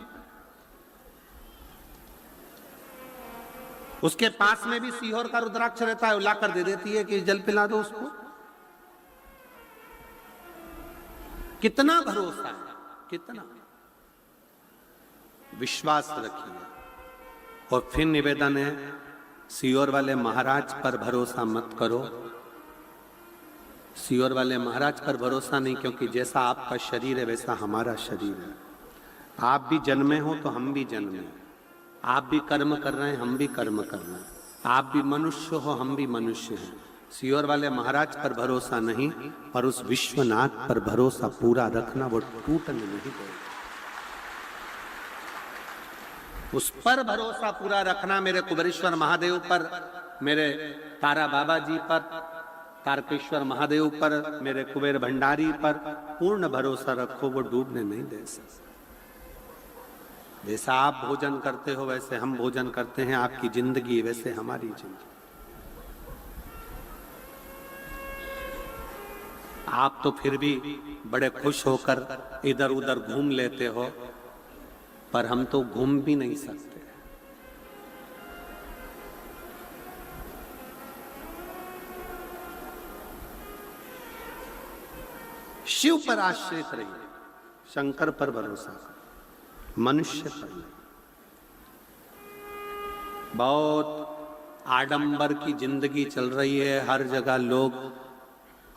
उसके पास में भी सीहोर का रुद्राक्ष रहता है, लाकर दे देती है कि जल पिला दो उसको। कितना भरोसा है, कितना विश्वास रखिए। और फिर निवेदन है, सीहोर वाले महाराज पर भरोसा मत करो। सीहोर वाले महाराज पर भरोसा नहीं, क्योंकि जैसा आपका शरीर है वैसा हमारा शरीर है। आप भी जन्मे हो तो हम भी जन्मे, आप भी कर्म कर रहे हैं, हम भी कर्म कर रहे हैं। आप भी मनुष्य हो, हम भी मनुष्य हैं। सीहोर वाले महाराज पर भरोसा नहीं, पर उस विश्वनाथ पर भरोसा पूरा रखना, वो टूटने नहीं देगा। उस पर भरोसा पूरा रखना, मेरे कुबेरेश्वर महादेव पर, मेरे तारा बाबा जी पर, तारकेश्वर महादेव पर, मेरे कुबेर भंडारी पर पूर्ण भरोसा रखो, वो डूबने नहीं दे सकते। जैसा आप भोजन करते हो वैसे हम भोजन करते हैं, आपकी जिंदगी वैसे हमारी जिंदगी। आप तो फिर भी बड़े खुश होकर इधर उधर घूम लेते हो, पर हम तो घूम भी नहीं सकते। शिव पर आश्रित रहिए, शंकर पर भरोसा करो, मनुष्य पर नहीं। बहुत आडंबर की जिंदगी चल रही है, हर जगह लोग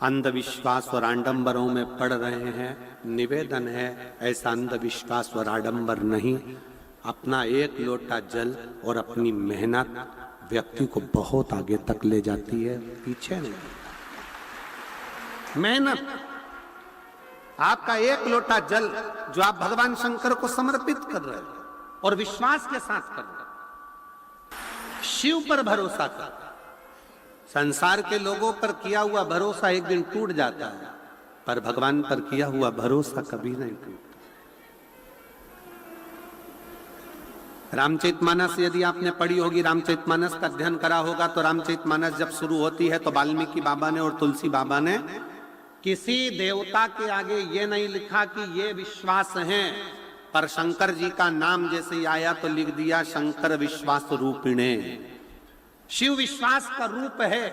अंधविश्वास और आडंबरों में पड़ रहे हैं। निवेदन है, ऐसा अंधविश्वास और आडंबर नहीं। अपना एक लोटा जल और अपनी मेहनत व्यक्ति को बहुत आगे तक ले जाती है, पीछे नहीं। मेहनत, आपका एक लोटा जल जो आप भगवान शंकर को समर्पित कर रहे हैं और विश्वास के साथ कर रहे हैं, शिव पर भरोसा कर। संसार के लोगों पर किया हुआ भरोसा एक दिन टूट जाता है, पर भगवान पर किया हुआ भरोसा कभी नहीं टूटता। रामचरितमानस यदि आपने पढ़ी होगी, रामचरितमानस का अध्ययन करा होगा, तो रामचरितमानस जब शुरू होती है तो वाल्मीकि बाबा ने और तुलसी बाबा ने किसी देवता के आगे ये नहीं लिखा कि ये विश्वास है, पर शंकर जी का नाम जैसे ही आया तो लिख दिया शंकर विश्वास रूपिणे। शिव विश्वास का रूप है।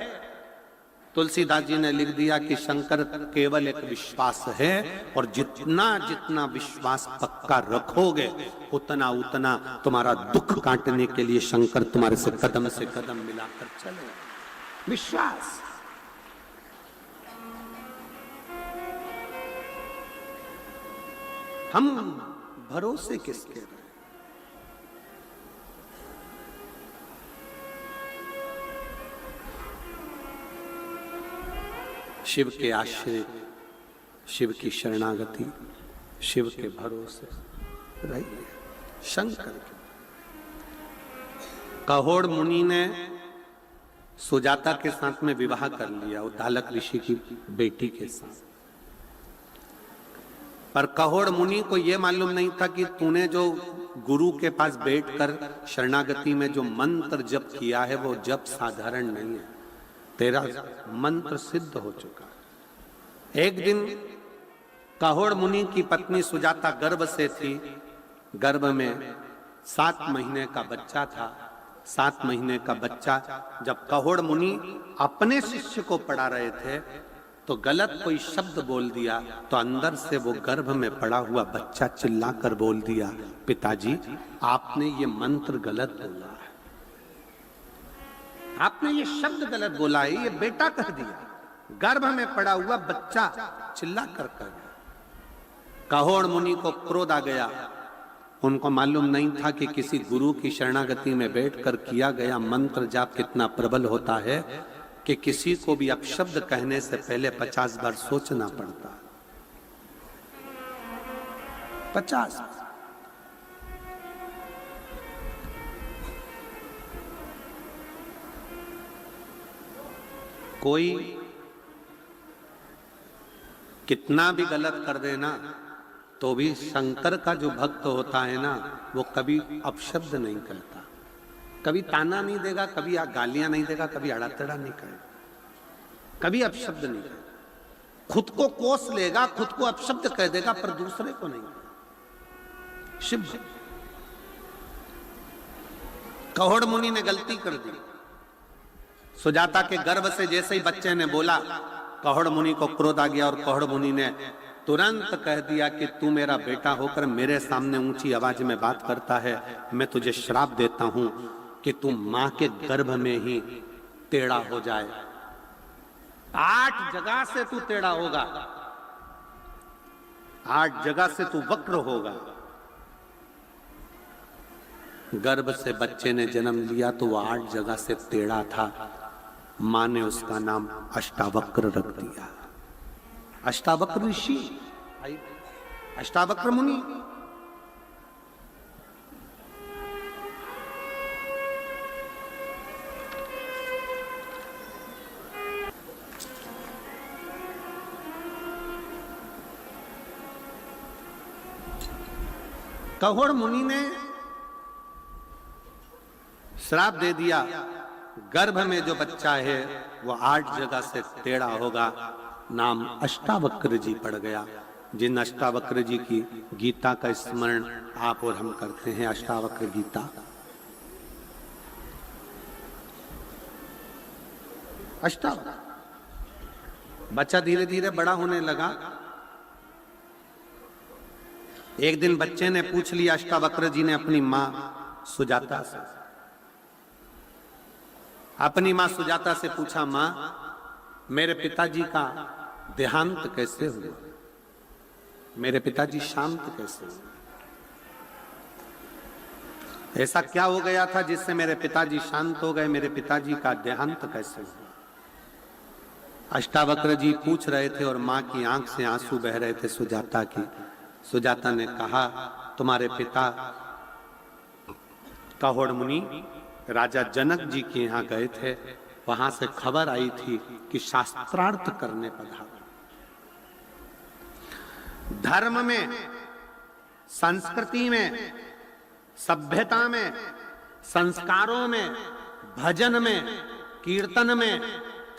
तुलसीदास जी ने लिख दिया कि शंकर केवल एक विश्वास है, और जितना जितना विश्वास पक्का रखोगे उतना उतना तुम्हारा दुख काटने के लिए शंकर तुम्हारे से कदम मिलाकर चले। विश्वास। हम भरोसे किसके रहे? शिव के आश्रय, शिव की शरणागति, शिव के भरोसे रहिए। शंकर के कहोड़ मुनि ने सुजाता के साथ में विवाह कर लिया, उद्दालक ऋषि की बेटी के साथ। पर कहोड़ मुनि को यह मालूम नहीं था कि तूने जो गुरु के पास बैठकर शरणागति में जो मंत्र जप किया है वो जप साधारण नहीं है, तेरा मंत्र सिद्ध हो चुका है। एक दिन कहोड़ मुनि की पत्नी सुजाता गर्भ से थी, गर्भ में 7 महीने का बच्चा था। 7 महीने का बच्चा जब कहोड़ मुनि अपने शिष्य को पढ़ा रहे थे तो गलत कोई शब्द बोल दिया, तो अंदर से वो गर्भ में पड़ा हुआ बच्चा चिल्लाकर बोल दिया, पिताजी आपने ये मंत्र गलत बोला है, आपने ये शब्द गलत बोला है, ये बेटा कह दिया। गर्भ में पड़ा हुआ बच्चा चिल्ला कर कह गया। कहोड़ मुनि को क्रोध आ गया। उनको मालूम नहीं था कि किसी गुरु की शरणागति में बैठकर किया गया मंत्र जाप कितना प्रबल होता है, कि किसी को भी अपशब्द कहने से पहले 50 बार सोचना पड़ता। 50। कोई कितना भी गलत कर देना तो भी शंकर का जो भक्त होता है ना, वो कभी अपशब्द नहीं कहता, कभी ताना नहीं देगा, कभी गालियां नहीं देगा, कभी अड़ातड़ा नहीं कहेगा, कभी अपशब्द नहीं कहेगा। खुद को कोस लेगा, खुद को अपशब्द कह देगा, पर दूसरे को नहीं। शिव कहोड़ मुनि ने गलती कर दी। सुजाता के गर्भ से जैसे ही बच्चे ने बोला, कहोड़ मुनि को क्रोध आ गया और कहोड़ मुनि ने तुरंत कह दिया कि तू मेरा बेटा होकर मेरे सामने ऊंची आवाज में बात करता है, मैं तुझे श्राप देता हूं कि तू मां के गर्भ में ही टेढ़ा हो जाए। 8 जगह से तू टेढ़ा होगा, 8 जगह से तू वक्र होगा। गर्भ से बच्चे ने जन्म लिया तो वो 8 जगह से टेढ़ा था। मां ने उसका नाम अष्टावक्र रख दिया। अष्टावक्र ऋषि, अष्टावक्र मुनि। कहोड़ मुनि ने श्राप दे दिया, गर्भ में जो बच्चा है वो 8 जगह से टेढ़ा होगा। नाम अष्टावक्र जी पड़ गया। जिन अष्टावक्र जी की गीता का स्मरण आप और हम करते हैं, अष्टावक्र गीता। अष्टावक्र बच्चा धीरे धीरे बड़ा होने लगा एक दिन बच्चे ने पूछ लिया, अष्टावक्र जी ने अपनी मां सुजाता से, अपनी मां सुजाता से पूछा, मां मेरे पिताजी का देहांत कैसे हुआ, मेरे पिताजी शांत कैसे हुए, ऐसा क्या हो गया था जिससे मेरे पिताजी शांत हो गए, मेरे पिताजी का देहांत कैसे हुआ। अष्टावक्र जी पूछ रहे थे और मां की आंख से आंसू बह रहे थे सुजाता की। सुजाता ने कहा, तुम्हारे पिता काहोड़ मुनि राजा जनक जी के यहाँ गए थे, वहां से खबर आई थी कि शास्त्रार्थ करने पधारो। धर्म में, संस्कृति में, सभ्यता में, संस्कारों में, भजन में, कीर्तन में,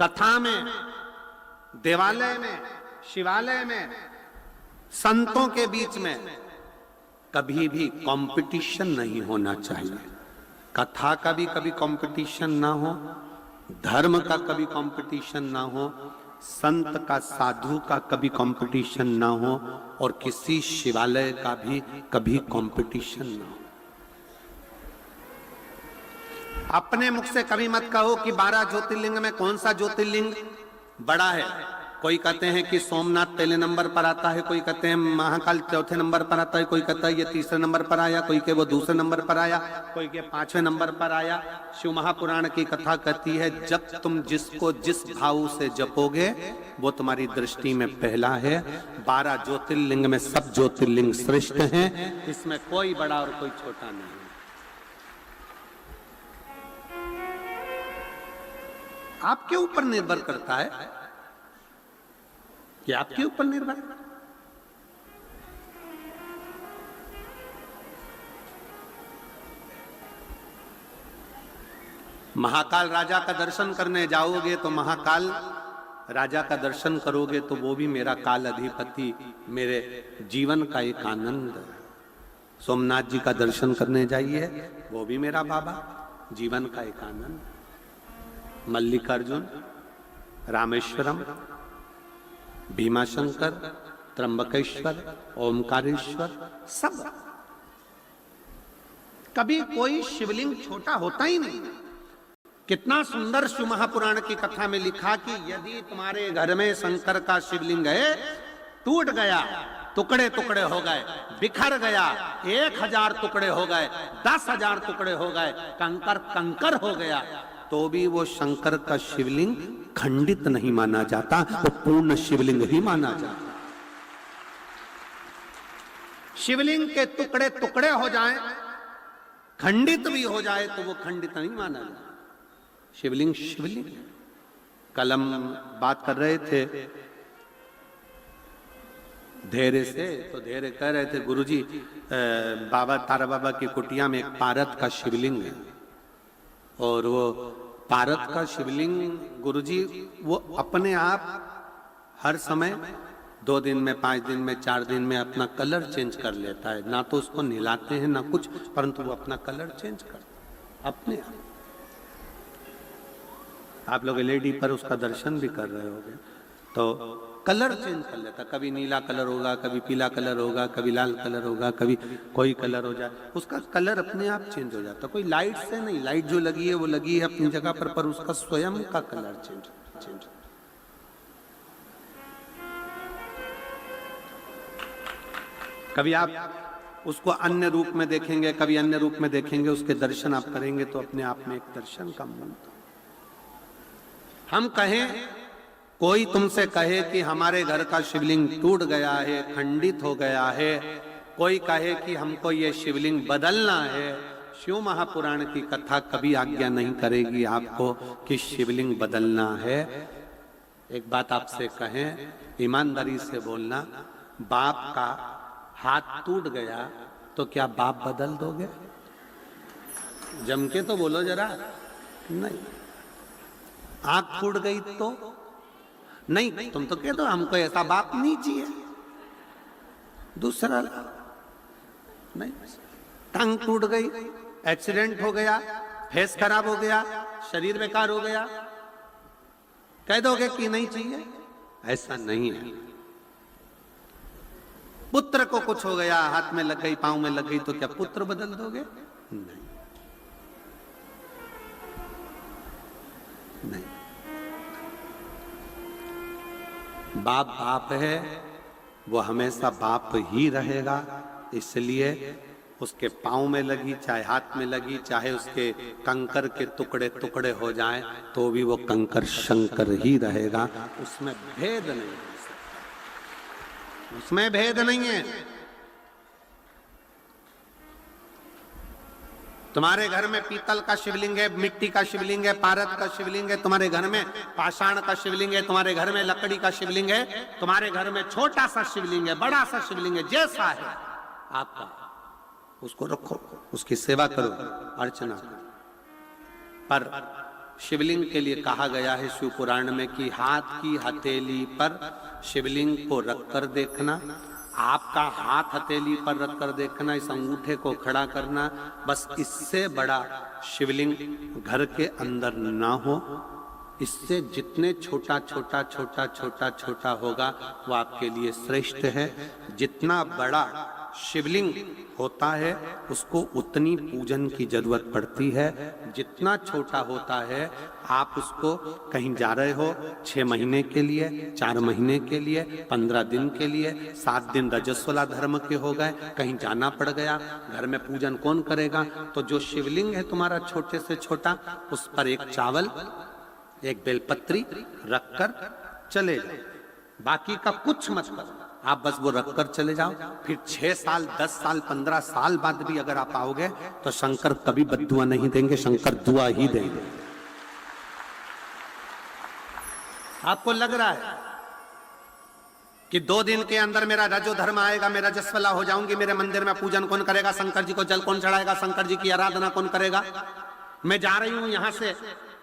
कथा में, देवालय में, शिवालय में, संतों के बीच में कभी भी कंपटीशन नहीं होना चाहिए। कथा का भी कभी कंपटीशन ना हो, धर्म का कभी कंपटीशन ना हो, संत का, साधु का कभी कंपटीशन ना हो, और किसी शिवालय का भी कभी कंपटीशन ना हो। अपने मुख से कभी मत कहो कि 12 ज्योतिर्लिंग में कौन सा ज्योतिर्लिंग बड़ा है। कोई कहते हैं कि सोमनाथ पहले नंबर पर आता है, कोई कहते हैं महाकाल चौथे नंबर पर आता है, कोई कहता है ये तीसरे नंबर पर आया, कोई के वो दूसरे नंबर पर आया, कोई के 5वें नंबर पर आया। शिव महापुराण की कथा कहती है, जब तुम जिसको जिस भाव से जपोगे वो तुम्हारी दृष्टि में पहला है। 12 ज्योतिर्लिंग में सब ज्योतिर्लिंग श्रेष्ठ हैं, इसमें कोई बड़ा और कोई छोटा नहीं। आपके ऊपर निर्भर करता है कि आपके ऊपर निर्भर। महाकाल राजा का दर्शन करने जाओगे तो महाकाल राजा का दर्शन करोगे तो वो भी मेरा काल अधिपति, मेरे जीवन का एक आनंद है। सोमनाथ जी का दर्शन करने जाइए, वो भी मेरा बाबा, जीवन का एक आनंद। मल्लिकार्जुन, रामेश्वरम, भीमाशंकर, त्र्यंबकेश्वर, ओमकारेश्वर, सब। कभी कोई शिवलिंग छोटा होता ही नहीं। कितना सुंदर शिव महापुराण की कथा में लिखा कि यदि तुम्हारे घर में शंकर का शिवलिंग है, टूट गया, टुकड़े टुकड़े हो गए, बिखर गया, 1000 टुकड़े हो गए, 10,000 टुकड़े हो गए, कंकर कंकर हो गया, तो भी वो शंकर का शिवलिंग खंडित नहीं माना जाता, वो पूर्ण शिवलिंग ही माना जाता। शिवलिंग के टुकड़े टुकड़े हो जाएं, खंडित भी हो जाए तो वो खंडित नहीं माना जाता। शिवलिंग शिवलिंग। कल हम बात कर रहे थे धैर्य से, तो धैर्य कह रहे थे, गुरुजी बाबा तारा बाबा की कुटिया में एक पारत का शिवलिंग है, और वो पारत का शिवलिंग गुरुजी वो अपने आप हर समय 2 दिन में, 5 दिन में, 4 दिन में अपना कलर चेंज कर लेता है। ना तो उसको नहलाते हैं ना कुछ, परंतु वो अपना कलर चेंज करता है अपने आप। आप लोग एलईडी पर उसका दर्शन भी कर रहे होंगे, तो कलर चेंज कर लेता, कभी नीला कलर होगा, कभी पीला कलर होगा, कभी लाल कलर होगा, कभी कोई कलर हो जाए, उसका कलर अपने आप चेंज हो जाता। कोई लाइट से नहीं, लाइट जो लगी है वो लगी है अपनी जगह पर उसका स्वयं का कलर चेंज। कभी आप उसको अन्य रूप में देखेंगे, कभी अन्य रूप में देखेंगे, उसके दर्शन आप करेंगे तो अपने आप में एक दर्शन का मूल। हम कहें, कोई तुमसे कहे कि हमारे घर का शिवलिंग टूट गया है, खंडित हो गया है, कोई कहे कि हमको ये शिवलिंग बदलना है, शिव महापुराण की कथा कभी आज्ञा नहीं करेगी आपको कि शिवलिंग बदलना है। एक बात आपसे कहें, ईमानदारी से बोलना, बाप का हाथ टूट गया तो क्या बाप बदल दोगे? जम के तो बोलो जरा। नहीं। आंख फूट गई तो नहीं, तुम तो कह दो हमको ऐसा बाप नहीं चाहिए, दूसरा नहीं। टांग टूट गई, एक्सीडेंट हो गया, फेस खराब हो गया, शरीर बेकार हो गया, कह दोगे कि नहीं चाहिए? ऐसा नहीं है। पुत्र को कुछ हो गया, हाथ में लग गई, पांव में लग गई, तो क्या पुत्र बदल दोगे? नहीं, नहीं। बाप बाप है, वो हमेशा बाप ही रहेगा। इसलिए उसके पांव में लगी, चाहे हाथ में लगी, चाहे उसके कंकर के टुकड़े टुकड़े हो जाएं, तो भी वो कंकर शंकर ही रहेगा। उसमें भेद नहीं हो सकता, उसमें भेद नहीं है। तुम्हारे घर में पीतल का शिवलिंग है, मिट्टी का शिवलिंग है, पारद का शिवलिंग है, तुम्हारे घर में पाषाण का शिवलिंग है, तुम्हारे घर में लकड़ी का शिवलिंग है, तुम्हारे घर में छोटा सा शिवलिंग है, बड़ा सा शिवलिंग है, जैसा है आपका, उसको रखो, उसकी सेवा करो, अर्चना करो। पर शिवलिंग के लिए कहा गया है शिव पुराण में कि हाथ की हथेली पर शिवलिंग को रखकर देखना, आपका हाथ हथेली पर रखकर देखना, इस अंगूठे को खड़ा करना, बस इससे बड़ा शिवलिंग घर के अंदर ना हो। इससे जितने छोटा छोटा छोटा छोटा छोटा होगा वो आपके लिए श्रेष्ठ है। जितना बड़ा शिवलिंग होता है उसको उतनी पूजन की जरूरत पड़ती है। जितना छोटा होता है, आप उसको कहीं जा रहे हो 6 महीने के लिए, 4 महीने के लिए, 15 दिन के लिए, 7 दिन रजस्वला धर्म के हो गए, कहीं जाना पड़ गया, घर में पूजन कौन करेगा? तो जो शिवलिंग है तुम्हारा छोटे से छोटा, उस पर एक चावल, एक बेलपत्री रखकर चले जाओ, बाकी का कुछ मत करो, आप बस वो रखकर चले जाओ। फिर 6 साल, 10 साल, 15 साल बाद भी अगर आप आओगे तो शंकर कभी बद्दुआ नहीं देंगे, शंकर दुआ ही देंगे। आपको लग रहा है कि 2 दिन के अंदर मेरा रजो धर्म आएगा, मैं रजस्वला हो जाऊंगी, मेरे मंदिर में पूजन कौन करेगा? शंकर जी को जल कौन चढ़ाएगा? शंकर जी की आराधना कौन करेगा? मैं जा रही हूं यहां से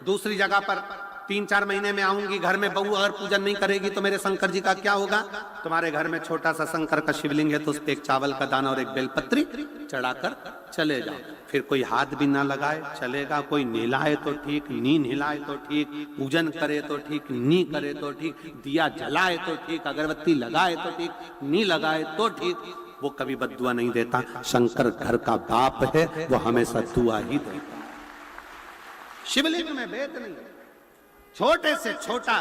दूसरी जगह पर, 3-4 महीने में आऊंगी, घर में बहू अगर पूजन नहीं करेगी तो मेरे शंकर जी का क्या होगा? तुम्हारे घर में छोटा सा शंकर का शिवलिंग है तो उस पर एक चावल का दाना और एक बेलपत्री चढ़ाकर चले जाओ। फिर कोई हाथ भी ना लगाए चलेगा, कोई नहलाए तो ठीक, नी नहलाए तो ठीक, पूजन करे तो ठीक, नी करे तो ठीक, दिया जलाए तो ठीक, अगरबत्ती लगाए तो ठीक, नी लगाए तो ठीक, वो कभी बद्दुआ नहीं देता। शंकर घर का बाप है, वो हमेशा दुआ ही देता। शिवलिंग में भेद नहीं, छोटे से छोटा,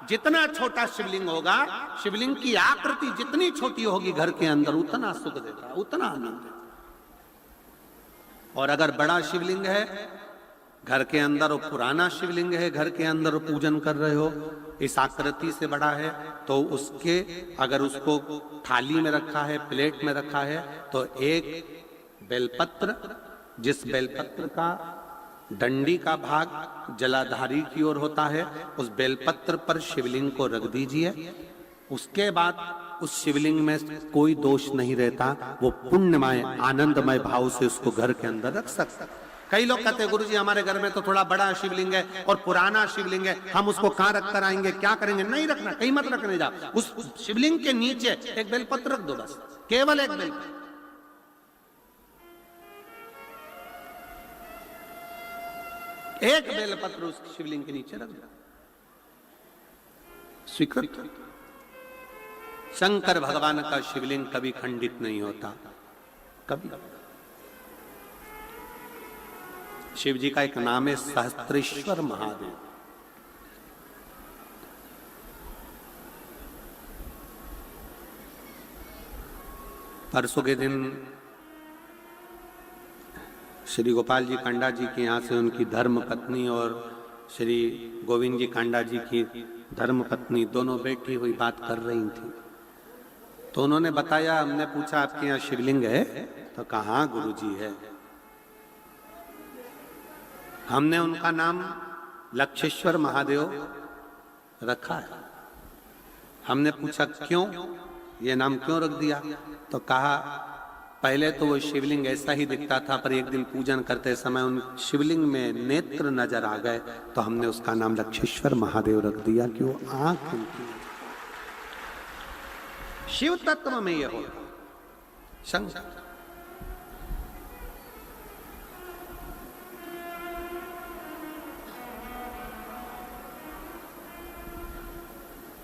जितना छोटा शिवलिंग होगा, शिवलिंग की आकृति जितनी छोटी होगी घर के अंदर, उतना सुख देता, उतना आनंद देता। और अगर बड़ा शिवलिंग है घर के अंदर, वो पुराना शिवलिंग है घर के अंदर, वो पूजन कर रहे हो, इस आकृति से बड़ा है, तो उसके अगर उसको थाली में रखा है, प्लेट में रखा है, तो एक बेलपत्र, जिस बेलपत्र का डंडी का भाग जलाधारी की ओर होता है, उस बेलपत्र पर शिवलिंग को रख दीजिए। उसके बाद उस शिवलिंग में कोई दोष नहीं रहता, वो पुण्यमय आनंदमय भाव से उसको घर के अंदर रख सकता। कई लोग कहते हैं गुरुजी हमारे घर में तो थोड़ा बड़ा शिवलिंग है और पुराना शिवलिंग है, हम उसको कहाँ रख कर आएंगे, क्या करेंगे? नहीं रखना, कहीं मत रखने जा, उस शिवलिंग के नीचे एक बेलपत्र रख दो, बस केवल एक बेलपत्र। एक बेलपत्र उस शिवलिंग के नीचे रख दो, स्वीकृत। शंकर भगवान का शिवलिंग कभी खंडित नहीं होता, कभी। शिव जी का एक नाम है सहस्त्रेश्वर महादेव। परसों के दिन श्री गोपाल जी कांडा जी के यहाँ से उनकी धर्म पत्नी और श्री गोविंद जी कांडा जी की धर्म पत्नी दोनों बैठी हुई बात कर रही थी। तो उन्होंने बताया, हमने पूछा आपके यहाँ शिवलिंग है? तो कहा गुरुजी है। हमने उनका नाम लक्षेश्वर महादेव रखा है। हमने पूछा क्यों, ये नाम क्यों रख दिया? तो कहा पहले तो वो शिवलिंग ऐसा ही दिखता था, पर एक दिन पूजन करते समय उन शिवलिंग में नेत्र नजर आ गए, तो हमने उसका नाम लक्षेश्वर महादेव रख दिया कि वो आंख उनकी। शिव तत्व में यह हो शंकर।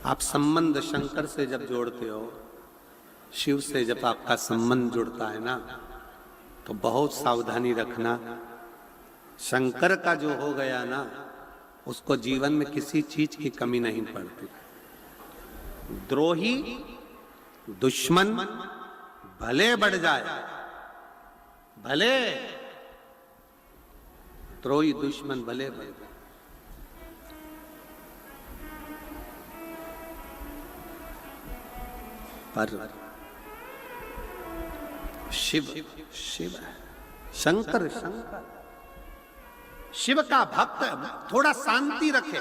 आप संबंध शंकर से जब जोड़ते हो, शिव से जब आपका संबंध जुड़ता है ना, तो बहुत सावधानी रखना। शंकर का जो हो गया ना, उसको जीवन में किसी चीज की कमी नहीं पड़ती। द्रोही दुश्मन भले बढ़ जाए, भले द्रोही दुश्मन भले बढ़ जाए, पर शिव शिव है, शंकर शंकर। शिव का भक्त थोड़ा शांति रखे।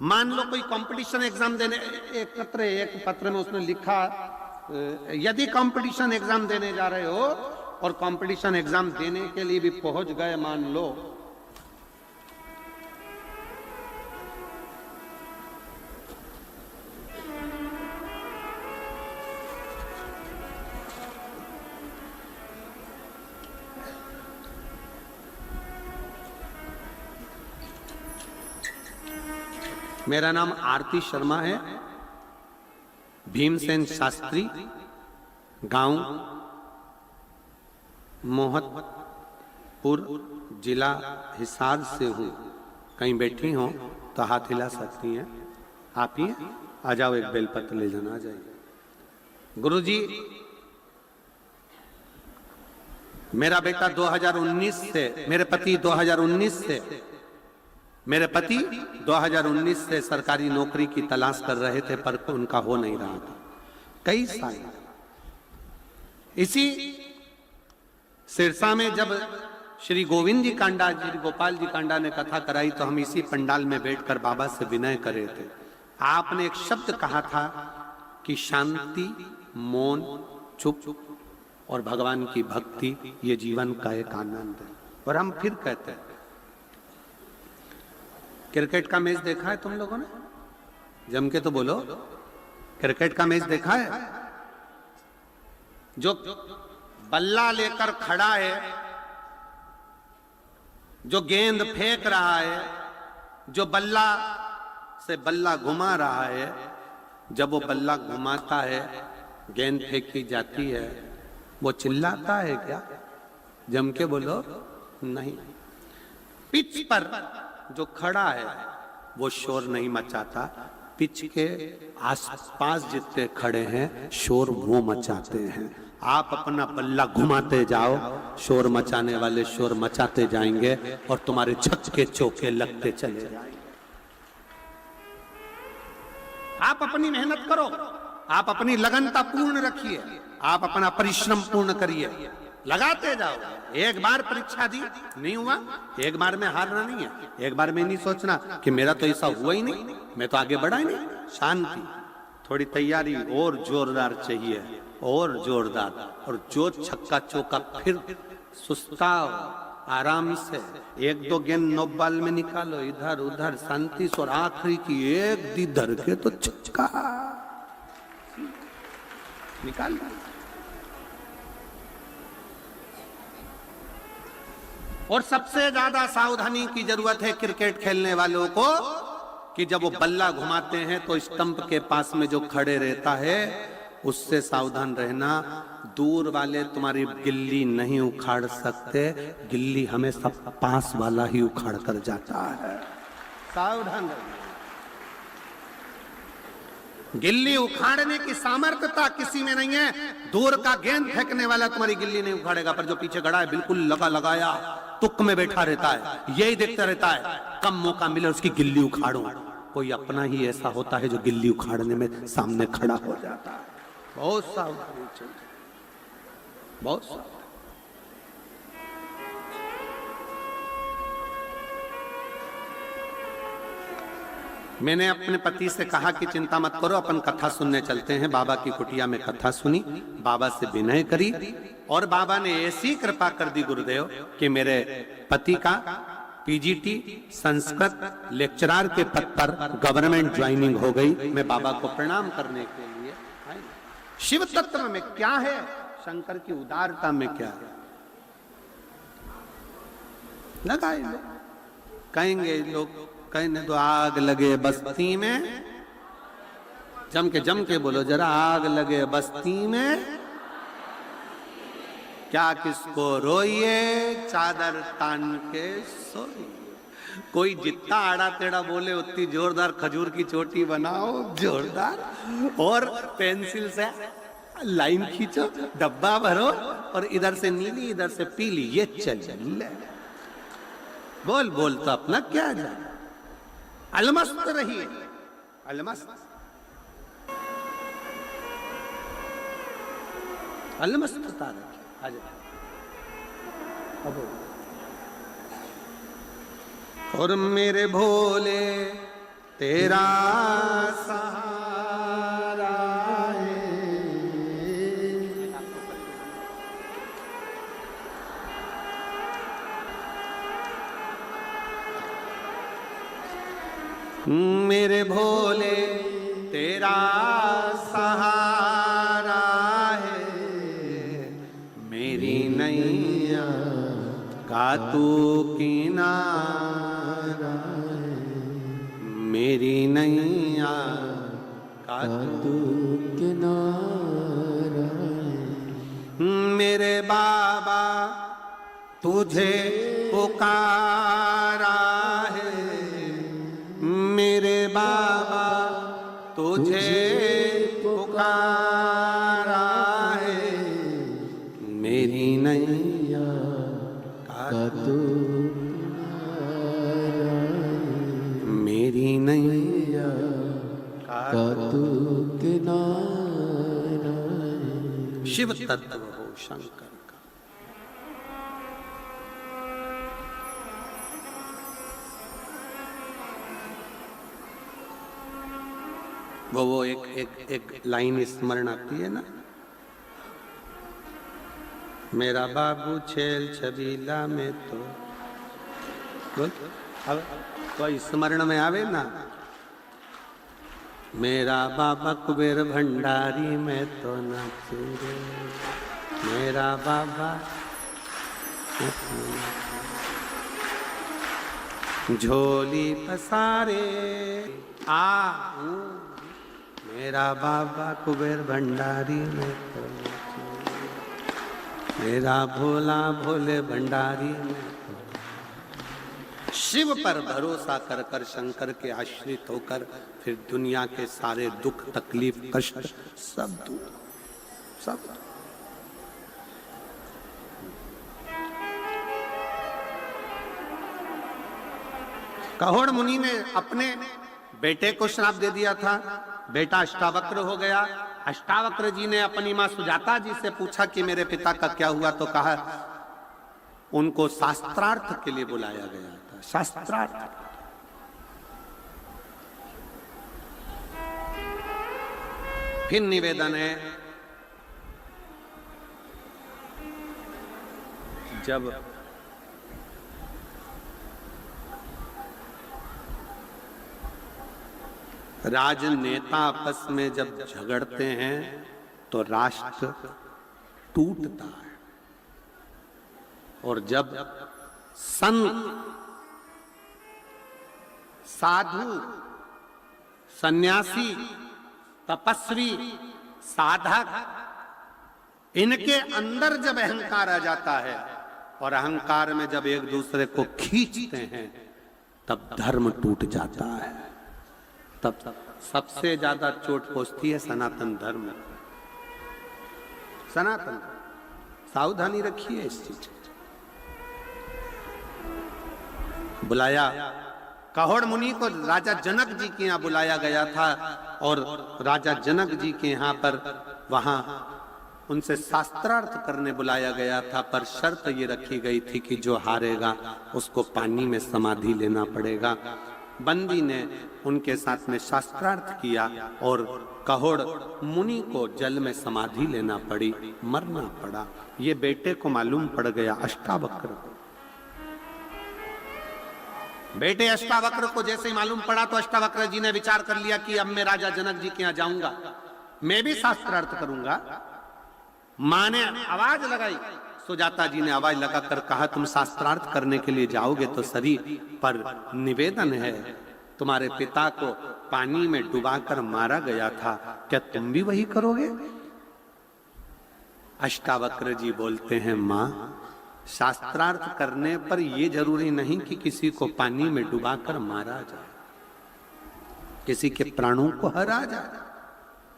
मान लो कोई कंपटीशन एग्जाम देने, एक पत्र में उसने लिखा, यदि कंपटीशन एग्जाम देने जा रहे हो और कंपटीशन एग्जाम देने के लिए भी पहुंच गए, मान लो, मेरा नाम आरती शर्मा है, भीमसेन शास्त्री, गांव मोहतपुर, जिला हिसार से हूं। कहीं बैठी हो तो हाथ हिला सकती हैं। आप ही आ जाओ, एक बेलपत्र ले जाना। आ जाइए। गुरुजी, मेरा बेटा 2019 से, मेरे पति 2019 से सरकारी नौकरी की तलाश कर रहे थे, पर उनका हो नहीं रहा था कई साल। इसी सिरसा में जब श्री गोविंद जी कांडा, श्री गोपाल जी कांडा ने कथा कराई, तो हम इसी पंडाल में बैठकर बाबा से विनय कर रहे थे। आपने एक शब्द कहा था कि शांति, मौन, चुप और भगवान की भक्ति, ये जीवन का एक आनंद है। और हम फिर कहते हैं, क्रिकेट का मैच देखा है तुम लोगों ने? जम के तो बोलो, क्रिकेट का मैच देखा है? जो बल्ला लेकर खड़ा है, जो गेंद फेंक रहा है, जो बल्ला से बल्ला घुमा रहा है, जब वो बल्ला घुमाता है, गेंद फेंकी जाती है, वो चिल्लाता है क्या? जम के बोलो, नहीं। पिच पर जो खड़ा है वो शोर नहीं मचाता, पिच के आसपास जितने खड़े हैं शोर वो मचाते हैं। आप अपना बल्ला घुमाते जाओ, शोर मचाने वाले शोर मचाते जाएंगे और तुम्हारे छक्के चौके लगते चले जाएंगे। आप अपनी मेहनत करो, आप अपनी लगनता पूर्ण रखिए, आप अपना परिश्रम पूर्ण करिए, लगाते जाओ। एक बार परीक्षा दी, नहीं हुआ, एक बार में हारना नहीं है। एक बार में नहीं सोचना कि मेरा तो ऐसा हुआ ही नहीं, मैं तो आगे बढ़ा ही नहीं। शांति, थोड़ी तैयारी और जोरदार चाहिए, और जोरदार। और जो छक्का चौका, फिर सुस्ताओ, आराम से 1-2 गेंद 9 बॉल में निकालो, इधर उधर शांति से, और आखिरी की एक दी धर के तो छक्का निकाल। और सबसे ज्यादा सावधानी की जरूरत है क्रिकेट खेलने वालों को, कि जब वो बल्ला घुमाते हैं तो स्टंप के पास में जो खड़े रहता है उससे सावधान रहना। दूर वाले तुम्हारी गिल्ली नहीं उखाड़ सकते, गिल्ली हमेशा पास वाला ही उखाड़ कर जाता है। सावधान रहना। गिल्ली उखाड़ने की सामर्थ्यता किसी में नहीं है। दूर का गेंद फेंकने वाला तुम्हारी गिल्ली नहीं उखाड़ेगा, पर जो पीछे खड़ा है बिल्कुल लगाया तुक में बैठा रहता है, यही देखता रहता है कब मौका मिले उसकी गिल्ली उखाड़ो। कोई अपना ही ऐसा होता है जो गिल्ली उखाड़ने में सामने खड़ा हो जाता है। बहुत सावधानी चाहिए, बहुत सावधानी। मैंने अपने पति से कहा कि चिंता मत करो, अपन कथा सुनने चलते हैं। बाबा की कुटिया में कथा सुनी, बाबा से विनय करी, और बाबा ने ऐसी कृपा कर दी गुरुदेव कि मेरे पति का पीजीटी संस्कृत लेक्चरर के पद पर गवर्नमेंट ज्वाइनिंग हो गई। मैं बाबा को प्रणाम करने के लिए, शिव तत्व में क्या है, शंकर की उदारता में क्या है, लगाए लोग। कहेंगे लोग, कहने तो आग लगे बस्ती में, जम के बोलो जरा, आग लगे बस्ती में क्या किसको रोइए, चादर तान के सोइए। कोई जितना आड़ा टेढ़ा बोले उतनी जोरदार खजूर की चोटी बनाओ, जोरदार, और पेंसिल से लाइन खींचो, डब्बा भरो, और इधर से नीली इधर से पीली, ये चल बोल बोल तो अपना क्या जाए, अलमस्त रहिए, अलमस्त अलमस्तता रखिए। अब और मेरे भोले तेरा सहारा है, मेरे भोले तेरा सहारा है, मेरी नैया का तू किनारा है, मेरी नैया का तू किनारा है। मेरे बाबा तुझे पुकारा है, मेरे बाबा तुझे पुकारा है, मेरी नैया का तू किनारा है, मेरी नैया का तू किनारा है। शिव तत्व हो शंकर का। वो एक लाइन स्मरण आती है ना, मेरा बाबू छेल छबीला में तो बोल, अब कोई स्मरण में आवे ना, मेरा बाबा कुबेर भंडारी में तो नाचू रे, मेरा बाबा झोली पसारे मेरा बाबा कुबेर भंडारी में तो नाचू रे, मेरा भोला भोले भंडारी में तो। शिव पर भरोसा कर कर शंकर के आश्रित होकर फिर दुनिया के सारे दुख तकलीफ कष्ट सब दूर, सब दूर। कहोड़ मुनि ने अपने बेटे को श्राप दे दिया था, बेटा अष्टावक्र हो गया। अष्टावक्र जी ने अपनी मां सुजाता जी से पूछा कि मेरे पिता का क्या हुआ, तो कहा उनको शास्त्रार्थ के लिए बुलाया गया था, शास्त्रार्थ। फिर निवेदन है, जब राजनेता आपस में जब झगड़ते हैं तो राष्ट्र टूटता है, और जब संत साधु सन्यासी तपस्वी साधक इनके अंदर जब अहंकार आ जाता है और अहंकार में जब एक दूसरे को खींचते हैं तब धर्म टूट जाता है। तब सबसे ज्यादा चोट पहुंचती है सनातन धर्म। सनातन सावधानी रखिए इस चीज। बुलाया कहोड़ मुनि को राजा जनक जी के यहाँ बुलाया गया था, और राजा जनक जी के यहाँ पर वहां उनसे शास्त्रार्थ करने बुलाया गया था, पर शर्त ये रखी गई थी कि जो हारेगा उसको पानी में समाधि लेना पड़ेगा। बंदी ने उनके साथ में शास्त्रार्थ किया और कहोड़ मुनि को जल में समाधि लेना पड़ी, मरना पड़ा। ये बेटे को मालूम पड़ गया, अष्टावक्र को। बेटे अष्टावक्र को जैसे ही मालूम पड़ा तो अष्टावक्र जी ने विचार कर लिया कि अब मैं राजा जनक जी के यहाँ जाऊंगा, मैं भी शास्त्रार्थ करूंगा। मां ने आवाज लगाई, सुजाता जी ने आवाज लगाकर कहा तुम शास्त्रार्थ करने के लिए जाओगे तो सही, पर निवेदन है तुम्हारे पिता को पानी में डुबाकर मारा गया था, क्या तुम भी वही करोगे? अष्टावक्र जी बोलते हैं, मां, शास्त्रार्थ करने पर यह जरूरी नहीं कि किसी को पानी में डुबाकर मारा जाए, किसी के प्राणों को हरा जाए,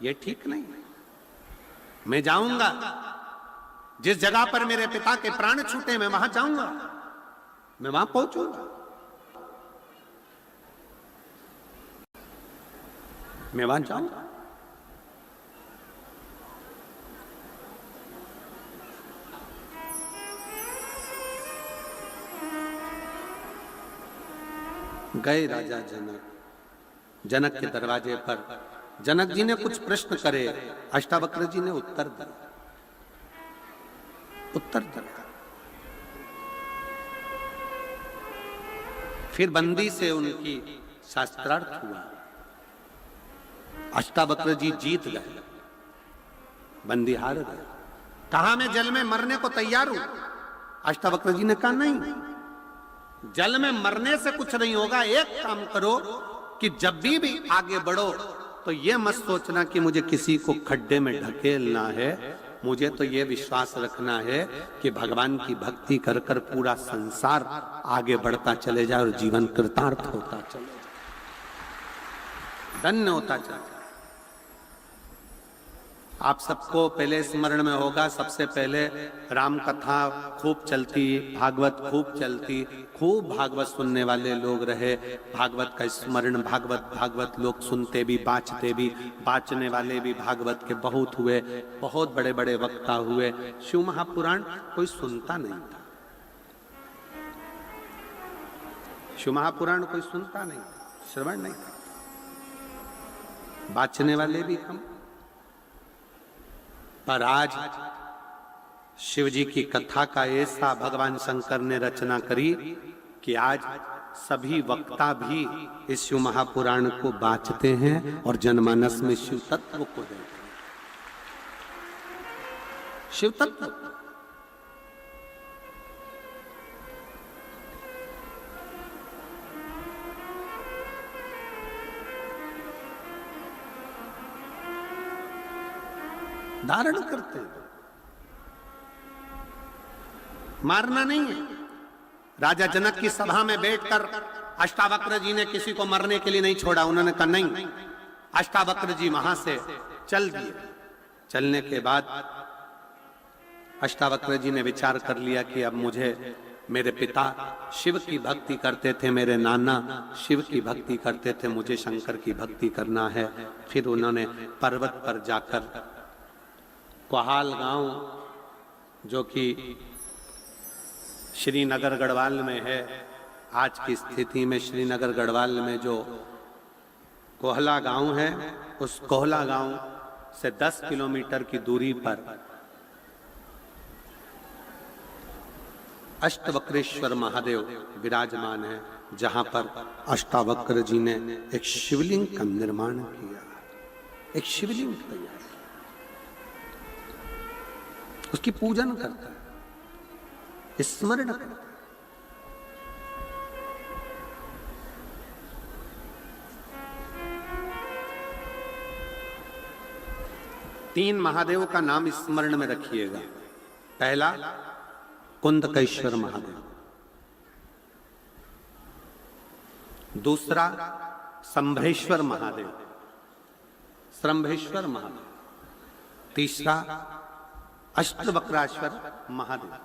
ये ठीक नहीं। मैं जाऊंगा जिस जगह पर मेरे पिता के प्राण छूटे, मैं वहां जाऊंगा, मैं वहां पहुंचूंगा, मैं वहां जाऊंगा। गए राजा जनक, जनक के दरवाजे पर जनक जी ने कुछ प्रश्न करे, अष्टावक्र जी ने उत्तर दिया, उत्तर दिया। फिर बंदी से उनकी शास्त्रार्थ हुआ, अष्टावक्र जी जीत गए, बंदी हार गए। कहा मैं जल में मरने को तैयार हूं। अष्टावक्र जी ने कहा नहीं, जल में मरने से कुछ नहीं होगा, एक काम करो कि जब भी आगे बढ़ो तो ये मत सोचना कि मुझे किसी को खड्डे में ढकेलना है, मुझे तो ये विश्वास रखना है कि भगवान की भक्ति कर कर पूरा संसार आगे बढ़ता चले जाए और जीवन कृतार्थ होता चले जाए, धन्य होता चले जाए। आप सबको पहले स्मरण में होगा, सबसे पहले राम कथा खूब चलती, भागवत खूब चलती, खूब भागवत सुनने वाले लोग रहे, भागवत का स्मरण, भागवत लोग सुनते भी, बाँचते भी, बाँचने वाले भी भागवत के बहुत हुए, बहुत बड़े बड़े वक्ता हुए। शिव महापुराण कोई सुनता नहीं था, शिव महापुराण कोई सुनता नहीं, श्रवण नहीं था, बाँचने वाले भी कम। पर आज शिव जी की कथा का ऐसा भगवान शंकर ने रचना करी कि आज सभी वक्ता भी इस शिव महापुराण को बाँचते हैं और जनमानस में शिव तत्व को देते हैं। शिव तत्व धारण करते हैं, मारना नहीं है। राजा जनक की सभा में बैठकर अष्टावक्र जी ने किसी को मरने के लिए नहीं छोड़ा, उन्होंने कहा नहीं। अष्टावक्र जी वहां से चल दिए। चलने के बाद अष्टावक्र जी ने विचार कर लिया कि अब मुझे, मेरे पिता शिव की भक्ति करते थे, मेरे नाना शिव की भक्ति करते थे, मुझे शंकर की भक्ति करना है। फिर उन्होंने पर्वत पर जाकर कोहाल गांव, जो कि श्रीनगर गढ़वाल में है, आज की स्थिति में श्रीनगर गढ़वाल में जो कोहला गांव है, उस कोहला गांव से 10 किलोमीटर की दूरी पर अष्टवक्रेश्वर महादेव विराजमान है, जहां पर अष्टावक्र जी ने एक शिवलिंग का निर्माण किया, एक शिवलिंग तैयार, उसकी पूजन करता है, स्मरण करता है। तीन महादेव का नाम स्मरण में रखिएगा। पहला कुंदकेश्वर महादेव, दूसरा संभ्रेश्वर महादेव, श्रंभेश्वर महादेव, तीसरा अष्टवक्रेश्वर महादेव,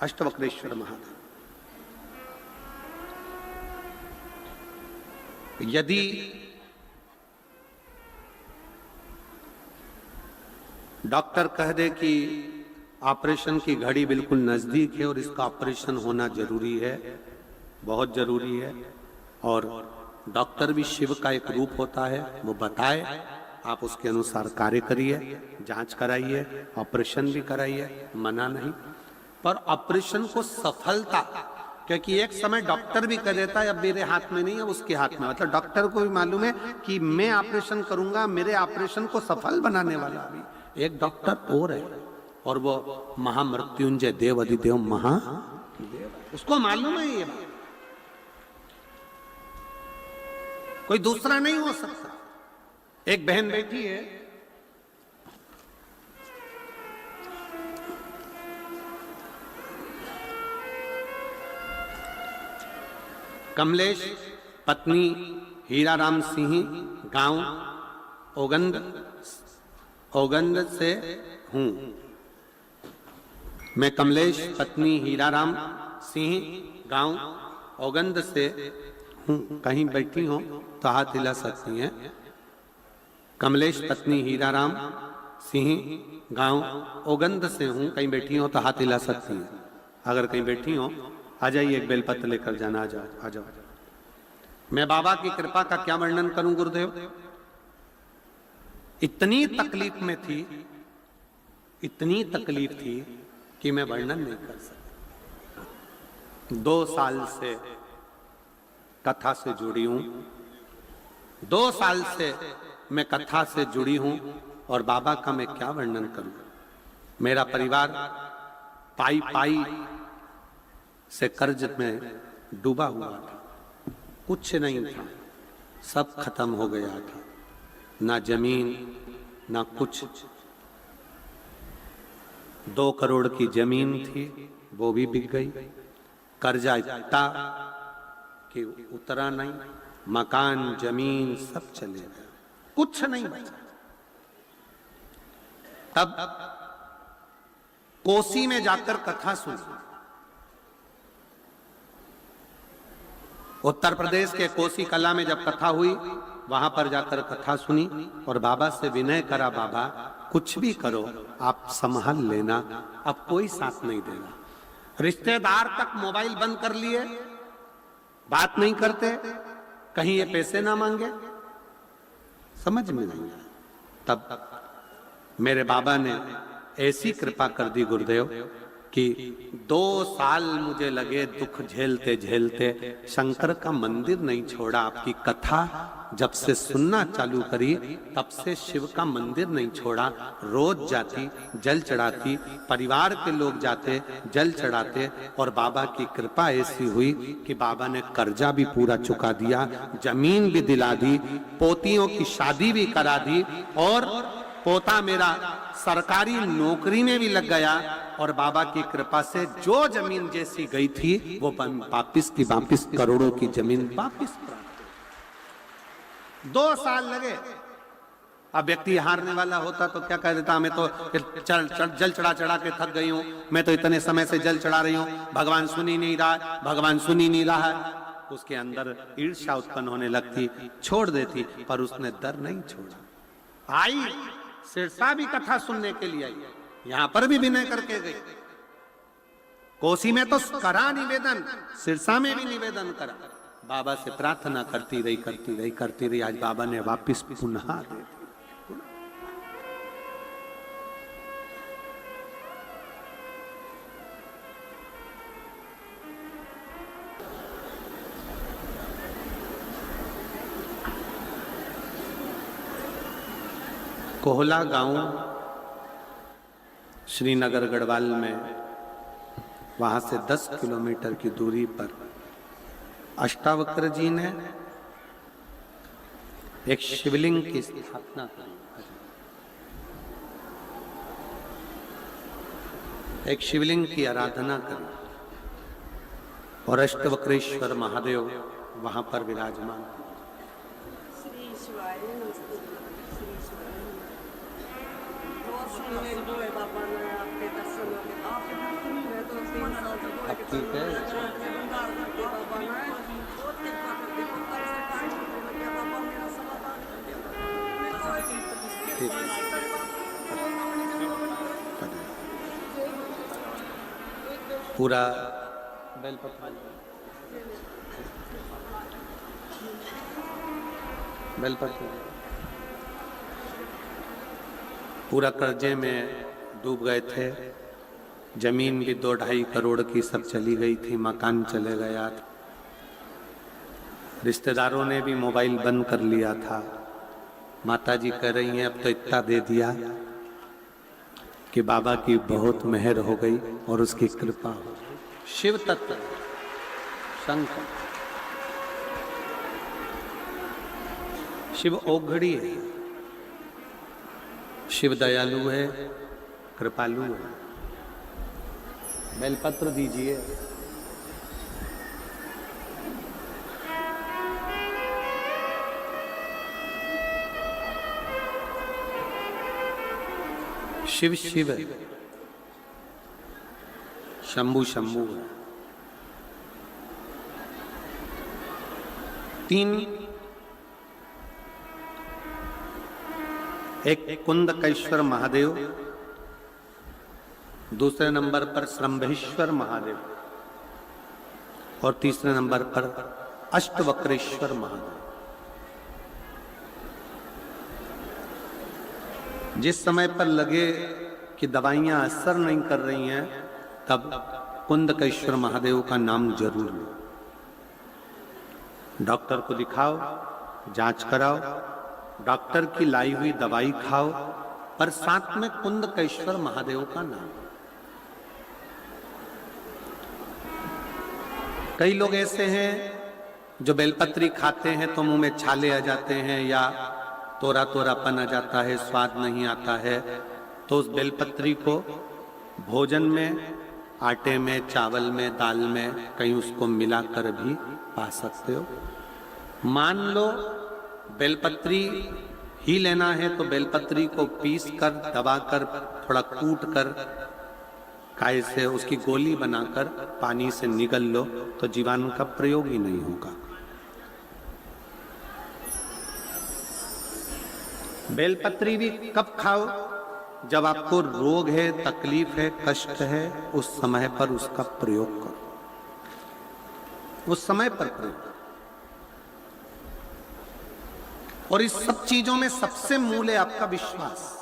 अष्टवक्रेश्वर महादेव। यदि डॉक्टर कह दे कि ऑपरेशन की घड़ी बिल्कुल नजदीक है और इसका ऑपरेशन होना जरूरी है, बहुत जरूरी है, और डॉक्टर भी शिव का एक रूप होता है, वो बताए, आप उसके अनुसार कार्य करिए, जांच कराइए, ऑपरेशन भी कराइए, मना नहीं। पर ऑपरेशन को सफलता, क्योंकि एक समय डॉक्टर भी कर देता है, अब मेरे हाथ में नहीं है, उसके हाथ में, मतलब डॉक्टर को भी मालूम है कि मैं ऑपरेशन करूंगा, मेरे ऑपरेशन को सफल बनाने वाला भी एक डॉक्टर और है, और वो महामृत्युंजय देव अधिदेव महादेव, उसको मालूम है ये बात। कोई दूसरा नहीं हो सकता। एक बहन बैठी है, कमलेश, पत्नी हीराराम सिंह, गांव ओगंद से हूं। मैं कमलेश, पत्नी हीराराम सिंह, गांव ओगंद से हूं। कहीं बैठी हो तो हाथ हिला सकती हैं। कमलेश, पत्नी हीराराम सिंह, गांव ओगंद से हूं। कहीं बैठी हो तो हाथ हिला सकती हैं। अगर कहीं बैठी हो आ जाइए, एक बेलपत्र लेकर जाना। आ जाओ। मैं बाबा की कृपा का क्या वर्णन करूं गुरुदेव। इतनी तकलीफ में थी, इतनी तकलीफ थी कि मैं वर्णन नहीं कर सकता। 2 साल से कथा से जुड़ी हूं, 2 साल से मैं कथा से जुड़ी हूं, और बाबा का मैं क्या वर्णन करूं। मेरा परिवार पाई से कर्ज में डूबा हुआ था, कुछ नहीं था, सब खत्म हो गया था। ना जमीन ना कुछ। 2 करोड़ की जमीन थी, वो भी बिक गई। कर्जा इतना कि उतरा नहीं। मकान जमीन सब चले गए, कुछ नहीं बचा। तब कोसी में जाकर कथा सुनी। उत्तर प्रदेश के कोसी कला में जब कथा हुई, वहां पर जाकर कथा सुनी और बाबा से विनय करा, बाबा कुछ भी करो, आप संभाल लेना, अब कोई साथ नहीं देगा। रिश्तेदार तक मोबाइल बंद कर लिए, बात नहीं करते, कहीं ये पैसे ना मांगे, समझ में नहीं आया। तब मेरे बाबा ने ऐसी कृपा कर दी गुरुदेव कि 2 साल मुझे लगे दुख झेलते झेलते, शंकर का मंदिर नहीं छोड़ा। आपकी कथा जब से सुनना चालू करी, तब से शिव का मंदिर नहीं छोड़ा। रोज जाती, जल चढ़ाती, परिवार के लोग जाते, जल चढ़ाते, और बाबा की कृपा ऐसी हुई कि बाबा ने कर्जा भी पूरा चुका दिया, जमीन भी दिला दी, पोतियों की शादी भी करा दी, और पोता मेरा सरकारी नौकरी में भी लग गया। और बाबा की कृपा से जो जमीन जैसी गई थी, वो वापिस की वापिस करोड़ों की जमीन वापिस प्राप्त हुई। 2 साल लगे। अब व्यक्ति हारने वाला होता तो क्या कह देता, मैं तो जल चढ़ा के थक गई हूं, मैं तो इतने समय से जल चढ़ा रही हूं, भगवान सुन ही नहीं रहा, भगवान सुन ही नहीं रहा है। उसके अंदर ईर्ष्या उत्पन्न होने लगती, छोड़ देती। पर उसने डर नहीं छोड़ा। आई सिरसा भी कथा सुनने के लिए आई, यहां पर भी विनय करके गई। कोसी में तो करा निवेदन, सिरसा में भी निवेदन करा। बाबा से प्रार्थना करती रही। आज बाबा ने वापिस पुनः दे दी। कोहला गांव श्रीनगर गढ़वाल में, वहां से 10 किलोमीटर की दूरी पर अष्टावक्र जी ने एक शिवलिंग की स्थापना की। एक शिवलिंग की आराधना करी और अष्टवक्रेश्वर महादेव वहां पर विराजमान। ठीक है, पूरा बेलपत्र पूरा कर्जे में डूब गए थे। जमीन भी 2-2.5 करोड़ की सब चली गई थी, मकान चले गया था। रिश्तेदारों ने भी मोबाइल बंद कर लिया था। माता जी कह रही हैं, अब तो इतना दे दिया कि बाबा की बहुत मेहर हो गई और उसकी कृपा हो गई। शिव तत्व शंकर शिव औघड़ी है, शिव दयालु है, कृपालु है। बेलपत्र दीजिए। शिव शिव है, शंभु शंभु है। 3 एक कुंदकेश्वर महादेव, दूसरे नंबर पर श्रंभेश्वर महादेव और तीसरे नंबर पर अष्टवक्रेश्वर महादेव। जिस समय पर लगे कि दवाइयां असर नहीं कर रही हैं, तब कुंदकेश्वर महादेव का नाम जरूर लो। डॉक्टर को दिखाओ, जांच कराओ, डॉक्टर की लाई हुई दवाई खाओ, पर साथ में कुंदकेश्वर महादेव का नाम। कई लोग ऐसे हैं जो बेलपत्री खाते हैं तो मुंह में छाले आ जाते हैं या तोरा तोरापन आ जाता है, स्वाद नहीं आता है, तो उस बेलपत्री को भोजन में, आटे में, चावल में, दाल में कहीं उसको मिलाकर भी पा सकते हो। मान लो बेलपत्री ही लेना है तो बेलपत्री को पीस कर, दबाकर, थोड़ा कूट कर, काय से उसकी गोली बनाकर पानी से निगल लो तो जीवाणु का प्रयोग ही नहीं होगा। बेलपत्री भी कब खाओ? जब आपको रोग है, तकलीफ है, कष्ट है, उस समय पर उसका प्रयोग करो, उस समय पर प्रयोग करो। और इस सब चीजों में सबसे मूल है आपका विश्वास।